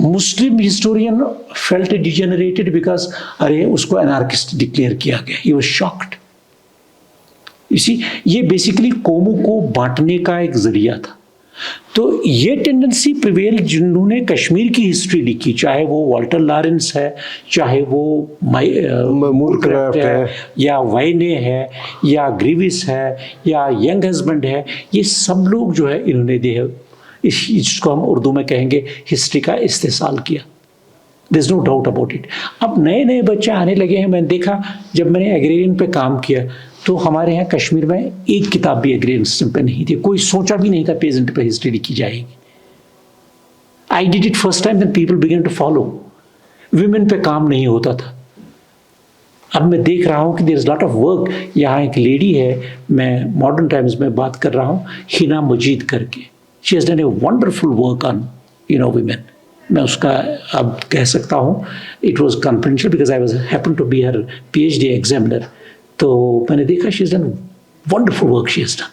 मुस्लिम historian felt degenerated because अरे उसको anarchist declare किया गया, ही वाज शॉक्ड। इसी ये बेसिकली कौमों को बांटने का एक जरिया था। तो ये टेंडेंसी प्रिवेल जिन्होंने कश्मीर की हिस्ट्री लिखी, चाहे वो वाल्टर लॉरेंस है, चाहे वो मूरक्राफ्ट है, या वाइने है, या ग्रीविस है, या यंग हस्बैंड है, ये सब लोग जो है इन्होंने इसको हम उर्दू में कहेंगे हिस्ट्री का इस्तेसाल किया। There is no doubt about it. अब नए नए बच्चे आने लगे हैं। मैंने देखा जब मैंने एग्रेरियन पे काम किया तो हमारे यहाँ कश्मीर में एक किताब भी एग्रेरियन सिस्टम पे नहीं थी, कोई सोचा भी नहीं था पेजेंट पे हिस्ट्री लिखी जाएगी। I did it first time then people began to follow. Women पे काम नहीं होता था। अब मैं देख रहा हूँ कि there is lot of work. यहाँ एक लेडी है, मैं मॉडर्न टाइम्स में बात कर रहा हूँ, हिना मजीद करके, she has done a wonderful work on women. मैं उसका अब कह सकता हूँ it was confidential because I was happen to be her PhD examiner. तो मैंने देखा she has done wonderful work, she has done.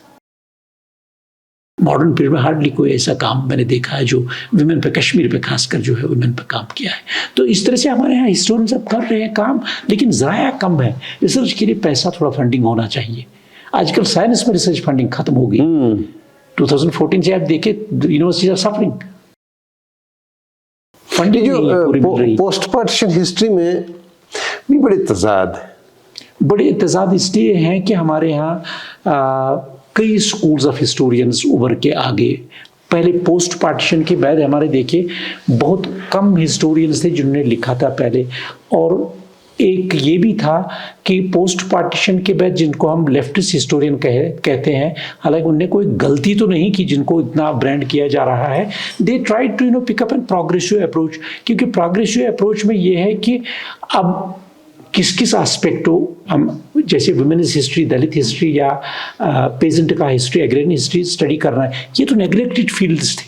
Modern period में हार्डली कोई ऐसा काम मैंने देखा है जो विमेन पे, कश्मीर पे खासकर जो है विमेन पे काम किया है। तो इस तरह से हमारे यहाँ हिस्टोरियन सब कर रहे हैं काम, लेकिन ज़राया कम है। रिसर्च के लिए पैसा थोड़ा फंडिंग होना चाहिए। आजकल साइंस में रिसर्च फंडिंग खत्म हो गई। 2014 से आप देखें यूनिवर्सिटीज आर सफरिंग, फंडिंग नहीं है पूरी मिल रही। पोस्ट पार्टीशन हिस्ट्री में भी बड़े तजाद है। बड़े तजाद इसलिए हैं कि हमारे यहाँ कई स्कूल्स ऑफ हिस्टोरियंस उभर के आगे। पहले पोस्ट पार्टीशन के बाद हमारे देखिए बहुत कम हिस्टोरियंस थे जिन्होंने लिखा था पहले, और एक ये भी था कि पोस्ट पार्टीशन के बाद जिनको हम लेफ्टिस्ट हिस्टोरियन कहते हैं, हालांकि उनने कोई गलती तो नहीं की जिनको इतना ब्रांड किया जा रहा है। They try to pick up an progressive approach, क्योंकि प्रोग्रेसिव अप्रोच में ये है कि अब किस किस एस्पेक्ट को हम, जैसे वुमेन्स हिस्ट्री, दलित हिस्ट्री या पेजेंट का हिस्ट्री, एग्रेरियन हिस्ट्री स्टडी करना है, ये तो नेग्लेक्टेड फील्ड्स थे।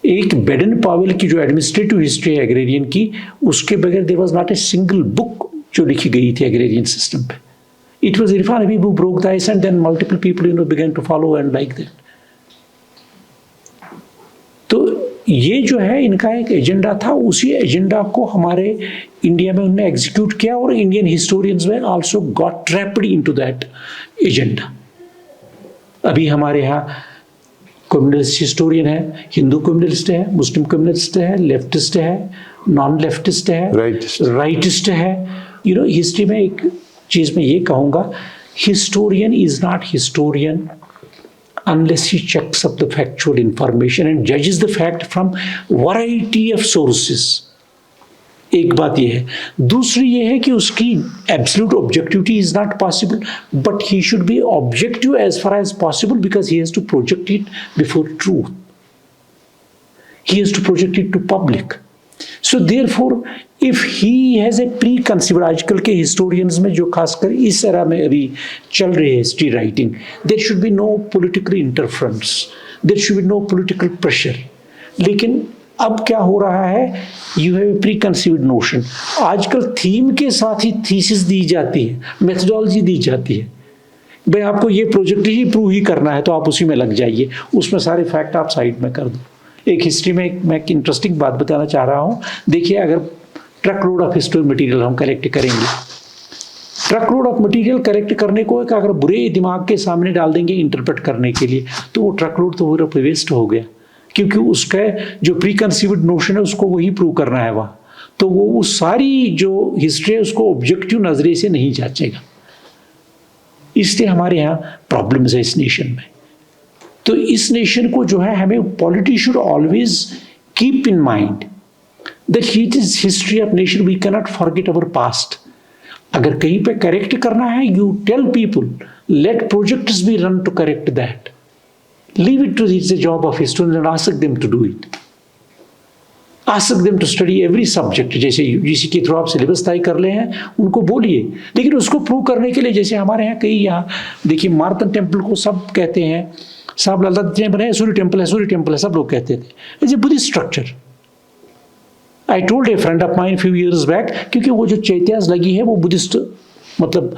एक बेडन पावेल की जो एडमिनिस्ट्रेटिव हिस्ट्री है एग्रेरियन की, उसके बगैर there was not a single book जो लिखी गई थी एग्रेरियन सिस्टम पे। It was Irfan Habib who broke the ice and then multiple people began to follow and like that. तो ये जो है इनका एक एजेंडा था, उसी एजेंडा को हमारे इंडिया में उन्होंने एग्जीक्यूट किया और इंडियन हिस्टोरियंस में also got trapped into that agenda. अभी हमारे यहाँ कम्युनलिस्ट हिस्टोरियन है, हिंदू कम्युनलिस्ट है, मुस्लिम कम्युनलिस्ट है, लेफ्टिस्ट है, नॉन लेफ्टिस्ट है, राइटिस्ट है। हिस्ट्री में एक चीज मैं ये कहूँगा, historian is not historian unless he checks up the factual information and judges the fact from variety of sources। एक बात ये है। दूसरी ये है कि उसकी absolute objectivity is not possible, but he should be objective as far as possible because he has to project it before truth. He has to project it to public. So therefore, if he has a preconceived, आजकल के historians में जो खासकर इस era में अभी चल रही है history writing, there should be no political interference, there should be no political pressure। लेकिन अब क्या हो रहा है, you have a preconceived notion। आजकल थीम के साथ ही थीसिस दी जाती है, मेथोडोलॉजी दी जाती है। भाई आपको ये प्रोजेक्ट ही प्रूव ही करना है तो आप उसी में लग जाइए, उसमें सारे फैक्ट आप साइड में कर दो। एक हिस्ट्री में मैं एक इंटरेस्टिंग बात बताना चाह रहा हूँ। देखिए, अगर truck load of historical material हम कलेक्ट करेंगे, truck load of material collect करने को एक अगर बुरे दिमाग के सामने डाल देंगे इंटरप्रेट करने के लिए, तो वो ट्रक लोड तो पूरा वेस्ट हो गया, क्योंकि उसका जो प्रीकंसीव्ड नोशन है उसको वही प्रूव करना है वहाँ, तो वो सारी जो हिस्ट्री है उसको ऑब्जेक्टिव नजरिए से नहीं जांचेगा। इसलिए हमारे यहाँ प्रॉब्लम्स है इस नेशन में। तो इस नेशन को जो है हमें polity should always keep in mind that it is history of nation, we can not forget our past. अगर कहीं पे करेक्ट करना है, you tell people, let projects be run to correct that, leave it to the job of historian and ask them to do it, ask them to study every subject. जैसे UGC के through आप syllabus तय कर ले हैं, उनको बोलिए, लेकिन उसको प्रूव करने के लिए, जैसे हमारे यहाँ कई, यहाँ देखिए मार्तन टेम्पल को सब कहते हैं, साहब लाला टेम्पल है, सूर्य टेम्पल है, सूर्य टेम्पल है, सब लोग कहते थे, it's a Buddhist structure. I told A friend of mine few years back, क्योंकि वो जो चैत्यास लगी है वो बुद्धिस्ट मतलब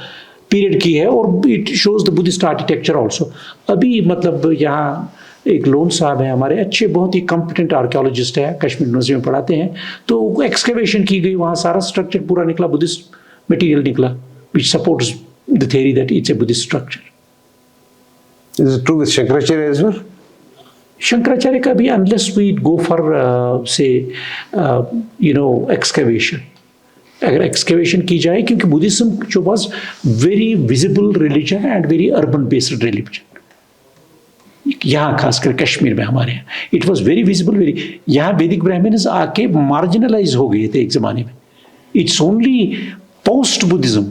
पीरियड की है और it shows the Buddhist architecture also. अभी मतलब यहाँ एक लोन साहब है हमारे, अच्छे बहुत ही कॉम्पिटेंट आर्कियोलॉजिस्ट है, कश्मीर यूनिवर्सिटी में पढ़ाते हैं, तो एक्सकेवेशन की गई, वहाँ सारा स्ट्रक्चर पूरा निकला, बुद्धिस्ट मटेरियल निकला, which supports the theory that it's a Buddhist structure. Is it true with Shankaracharya as well? Shankaracharya का भी, unless we go for say excavation, अगर एक्सकेवेशन की जाए, क्योंकि बुद्धिज्म जो was very visible religion and very urban based religion, यहाँ खासकर कश्मीर में हमारे यहाँ it was very visible, very, यहाँ वैदिक ब्राह्मण्स आके मार्जिनलाइज हो गए थे एक जमाने में। It's only post Buddhism,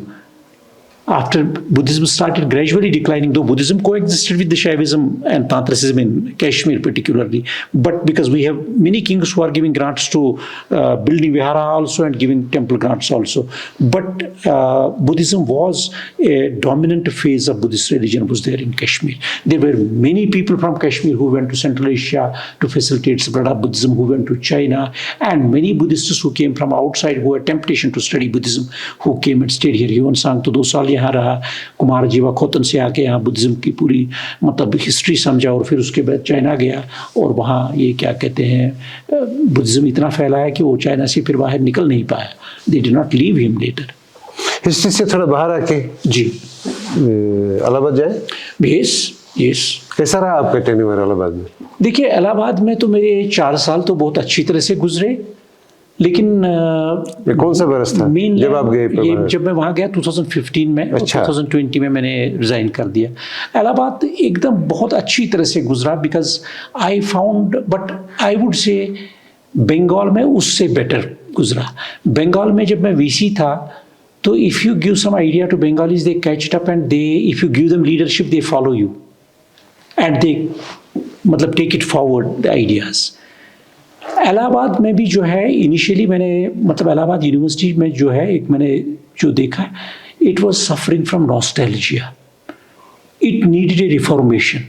after Buddhism started gradually declining, though Buddhism coexisted with the Shaivism and Tantricism in Kashmir particularly, but because we have many kings who are giving grants to building vihara also and giving temple grants also, but Buddhism was a dominant phase of Buddhist religion was there in Kashmir. There were many people from Kashmir who went to Central Asia to facilitate spread of Buddhism, who went to China, and many Buddhists who came from outside who had temptation to study Buddhism, who came and stayed here. Yuan Sang to 2 साल यहाँ रहा, कुमार जीवा खोतन से आके यहाँ Buddhism की पूरी मतलब हिस्ट्री समझा, और फिर उसके बाद चाइना गया और वहाँ ये क्या कहते हैं, बुद्धिज्म इतना फैला है कि वो चाइना से फिर बाहर निकल नहीं पाया। They did not leave him later. History से थोड़ा बाहर आके जी इलाहाबाद जाए। यस कैसा रहा आपका टेन्योर इलाहाबाद में? देखिए, इलाहाबाद में तो मेरे 4 साल तो बहुत अच्छी तरह से गुजरे, लेकिन कौन सा बरस था जब आप गए? जब मैं वहाँ गया 2015 में, अच्छा। 2020 में मैंने रिजाइन कर दिया। इलाहाबाद एकदम बहुत अच्छी तरह से गुजरा, because I found, but I would say Bengal में उससे बेटर गुजरा। बंगाल में जब मैं वीसी था, तो if you give some idea to Bengalis, they catch it up and they, if you give them leadership, they follow you and they मतलब take it forward the ideas. Allahabad में भी जो है इनिशियली मैंने मतलब इलाहाबाद यूनिवर्सिटी में जो है एक मैंने जो देखा, it was suffering from nostalgia, it needed A reformation.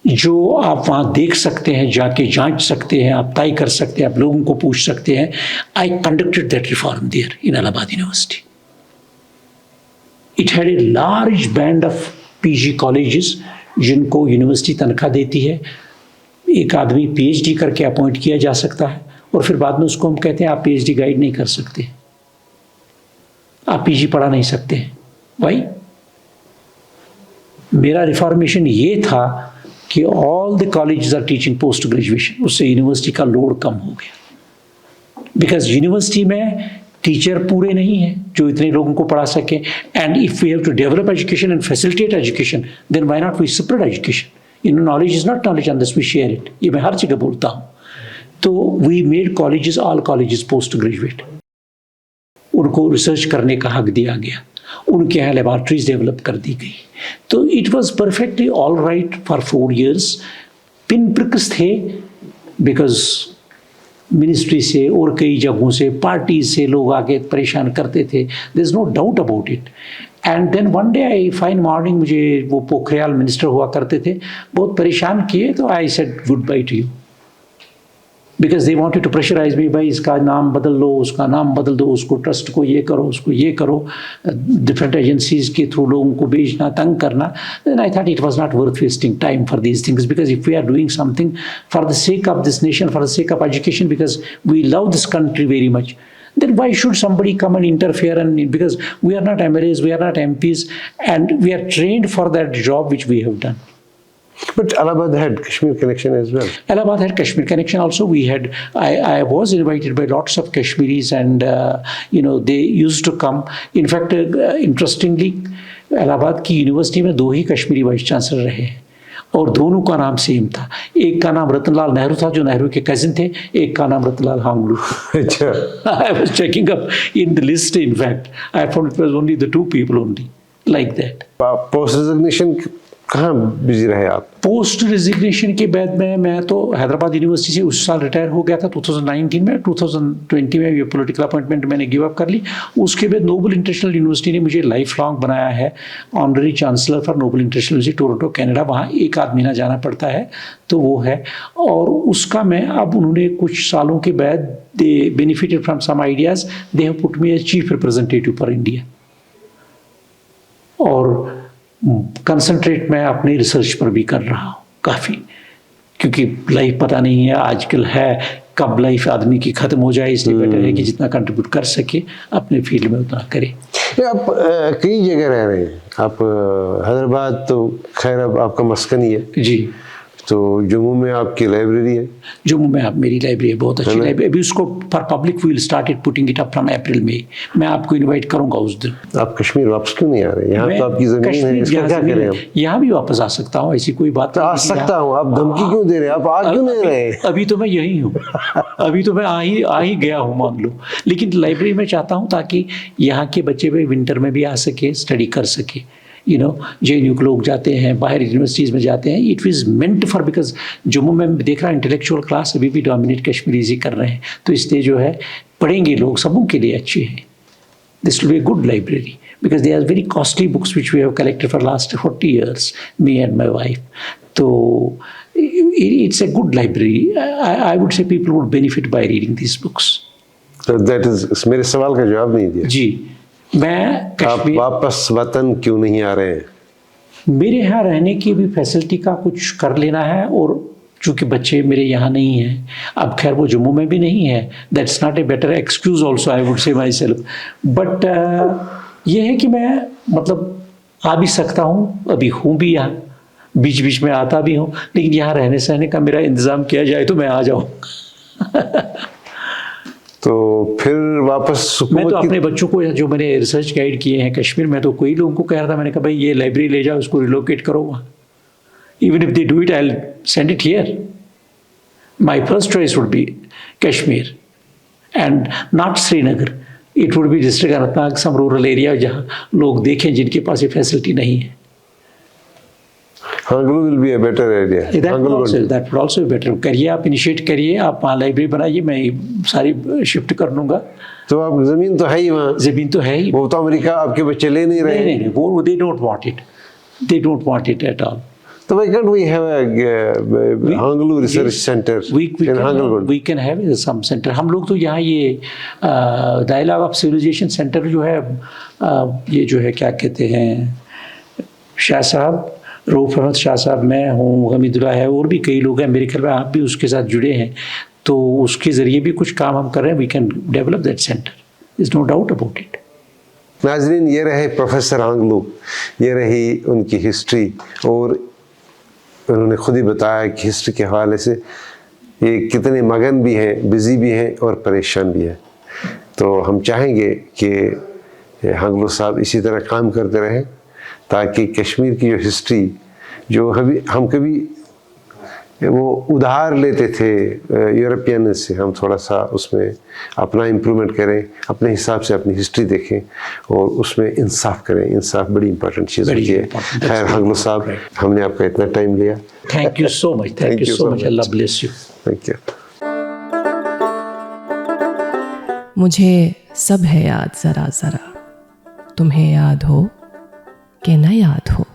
जो आप वहाँ देख सकते हैं, जाके जांच सकते हैं, आप तय कर सकते हैं, आप लोगों को पूछ सकते हैं। I conducted that reform there in Allahabad university. It had a large band of PG colleges जिनको यूनिवर्सिटी तनख्वाह देती है। एक आदमी पीएचडी करके अपॉइंट किया जा सकता है और फिर बाद में उसको हम कहते हैं आप पीएचडी गाइड नहीं कर सकते, आप पीजी पढ़ा नहीं सकते। भाई मेरा रिफॉर्मेशन ये था कि all the colleges are teaching post graduation, उससे यूनिवर्सिटी का लोड कम हो गया। बिकॉज यूनिवर्सिटी में टीचर पूरे नहीं है जो इतने लोगों को पढ़ा सके, and if we have to develop education and facilitate education then why not we separate education. Knowledge is not knowledge unless we share it, ये मैं हर जगह बोलता हूँ। तो we made colleges, all colleges post graduate, उनको research करने का हक दिया गया, उनके यहाँ लेबॉर्ट्रीज डेवलप कर दी गई। तो it was perfectly all right for 4 years। Pin prix थे बिकॉज मिनिस्ट्री से और कई जगहों से, पार्टी से लोग आके परेशान करते थे, there is no doubt about it. And then one day I fine morning, मुझे वो पोखरियाल मिनिस्टर हुआ करते थे, बहुत परेशान किए, तो I said good bye to you because they wanted to pressurise me, भाई इसका नाम बदल लो, उसका नाम बदल दो, उसको ट्रस्ट को ये करो, उसको ये करो, डिफरेंट एजेंसीज के थ्रू लोगों को भेजना, तंग करना। Then I thought it was not worth wasting time for these things, because if we are doing something for the sake of this nation, for the sake of education, because we love this country very much, then why should somebody come and interfere? And because we are not MLAs, we are not MPs, and we are trained for that job which we have done. But Allahabad had Kashmir connection as well. Allahabad had Kashmir connection also. We had, I was invited by lots of Kashmiris, and they used to come. In fact, interestingly, Allahabad की university में 2 ही Kashmiri vice chancellor रहे हैं और दोनों का नाम same था। एक का नाम रतनलाल नेहरू था जो नेहरू के कजिन थे, एक का नाम रतनलाल हांगलू। अच्छा। I was checking up in the list, in fact. I found it was only the 2 people only like that. Post resignation कहाँ बिजी रहे आप? पोस्ट रेजिग्नेशन के बाद में मैं तो हैदराबाद यूनिवर्सिटी से उस साल रिटायर हो गया था 2019 में। 2020 में ये पॉलिटिकल अपॉइंटमेंट मैंने गिव अप कर ली। उसके बाद नोबल इंटरनेशनल यूनिवर्सिटी ने मुझे लाइफ लॉन्ग बनाया है honorary chancellor for Noble international university Toronto Canada. वहाँ 1 आध महीना जाना पड़ता है, तो वो है। और उसका मैं अब उन्होंने कुछ सालों के बाद they benefited from some ideas, they have put me as chief representative for India. और कंसंट्रेट मैं अपने रिसर्च पर भी कर रहा हूँ काफ़ी, क्योंकि लाइफ पता नहीं है आजकल है कब लाइफ आदमी की ख़त्म हो जाए, इसलिए बेटर है कि जितना कंट्रीब्यूट कर सके अपने फील्ड में उतना करे। आप कई जगह रह रहे हैं, आप हैदराबाद तो खैर अब आपका मस्कन ही है जी। तो जम्मू में आपकी लाइब्रेरी है? जम्मू में आप मेरी लाइब्रेरी है, बहुत अच्छी लाइब्रेरी। अभी उसको for public we will started putting it up from April में। मैं आपको इनवाइट करूंगा उस दिन। आप कश्मीर वापस क्यों नहीं आ रहे? यहाँ तो आपकी ज़मीन है, इसका क्या करें हम? यहाँ भी वापस आ सकता हूँ, ऐसी कोई बात आ सकता हूँ, आप धमकी क्यों दे रहे हैं? आप आ क्यों नहीं रहे? अभी तो मैं यही हूँ, अभी तो मैं आ ही गया हूँ मान लो। लेकिन लाइब्रेरी में चाहता हूँ ताकि यहाँ के बच्चे भी विंटर में भी आ सके, स्टडी कर सके। JNU के लोग जाते हैं, बाहर यूनिवर्सिटीज़ में जाते हैं। It is meant for, because Jammu में देख रहा इंटेलेक्चुअल क्लास अभी भी डोमिनेट कश्मीरीज ही कर रहे हैं, तो इसलिए जो है पढ़ेंगे लोग, सबों के लिए अच्छी है। This will be a good library because they are very costly books which we have collected for last 40 years, me and my wife. So it's a good library. I would say people would benefit by reading these books. So that is, मेरे सवाल का जवाब नहीं दिया जी। मैं आप वापस वतन क्यों नहीं आ रहे हैं? मेरे यहाँ रहने की भी फैसिलिटी का कुछ कर लेना है, और चूँकि बच्चे मेरे यहाँ नहीं हैं, अब खैर वो जम्मू में भी नहीं है, that's not a better excuse also I would से माई सेल्फ। बट ये है कि मैं मतलब आ भी सकता हूँ, अभी हूँ भी यहाँ, बीच बीच में आता भी हूँ, लेकिन यहाँ रहने सहने का मेरा इंतज़ाम किया जाए तो मैं आ जाऊँ। तो फिर वापस मैं तो अपने बच्चों को, जो मैंने रिसर्च गाइड किए हैं कश्मीर में, तो कई लोगों को कह रहा था, मैंने कहा भाई ये लाइब्रेरी ले जाओ, उसको रिलोकेट करो वहाँ। Even if they do it I will send it here. My first choice would be Kashmir and not Srinagar. It would be district Anantnag, some rural area जहाँ लोग देखें जिनके पास ये फैसिलिटी नहीं है। Hanglu will be a better idea. That would also be better. करिए, आप initiate करिए, आप वहाँ लाइब्रेरी बनाइए, मैं सारी शिफ्ट कर लूँगा। तो आप ज़मीन तो है ही वहाँ, ज़मीन तो है ही। वो तो अमेरिका आपके बच्चे ले नहीं रहे। नहीं, वो they don't want it. They don't want it at all. So why can't we have a Hanglu research center in Hangalgund? We can have some center. हम लोग तो यहाँ ये डायलॉग ऑफ सिविलाइजेशन सेंटर जो है, ये जो है क्या कहते हैं, शाह साहब, रऊफ अहमद शाह साहब, मैं हूँ, हमीदुल्लाह है, और भी कई लोग हैं, मेरे ख्याल में आप भी उसके साथ जुड़े हैं, तो उसके ज़रिए भी कुछ काम हम कर रहे हैं। We can develop that centre, is no doubt about it. नाज़रीन, ये रहे प्रोफेसर हांगलू, ये रही उनकी हिस्ट्री, और उन्होंने खुद ही बताया कि हिस्ट्री के हवाले से ये कितने मगन भी हैं, बिज़ी भी हैं और परेशान भी हैं। तो हम चाहेंगे कि हांगलू साहब इसी तरह काम करते रहें, ताकि कश्मीर की जो हिस्ट्री जो हम कभी वो उधार लेते थे यूरोपियन से, हम थोड़ा सा उसमें अपना इम्प्रूवमेंट करें, अपने हिसाब से अपनी हिस्ट्री देखें और उसमें इंसाफ करें। इंसाफ बड़ी इंपॉर्टेंट चीज़ होती है। खैर हांगलू साहब, हमने आपका इतना टाइम लिया, thank you so much, thank you so much, Allah bless you. Thank you. मुझे सब है याद ज़रा ज़रा, तुम्हें याद हो कि न याद हो।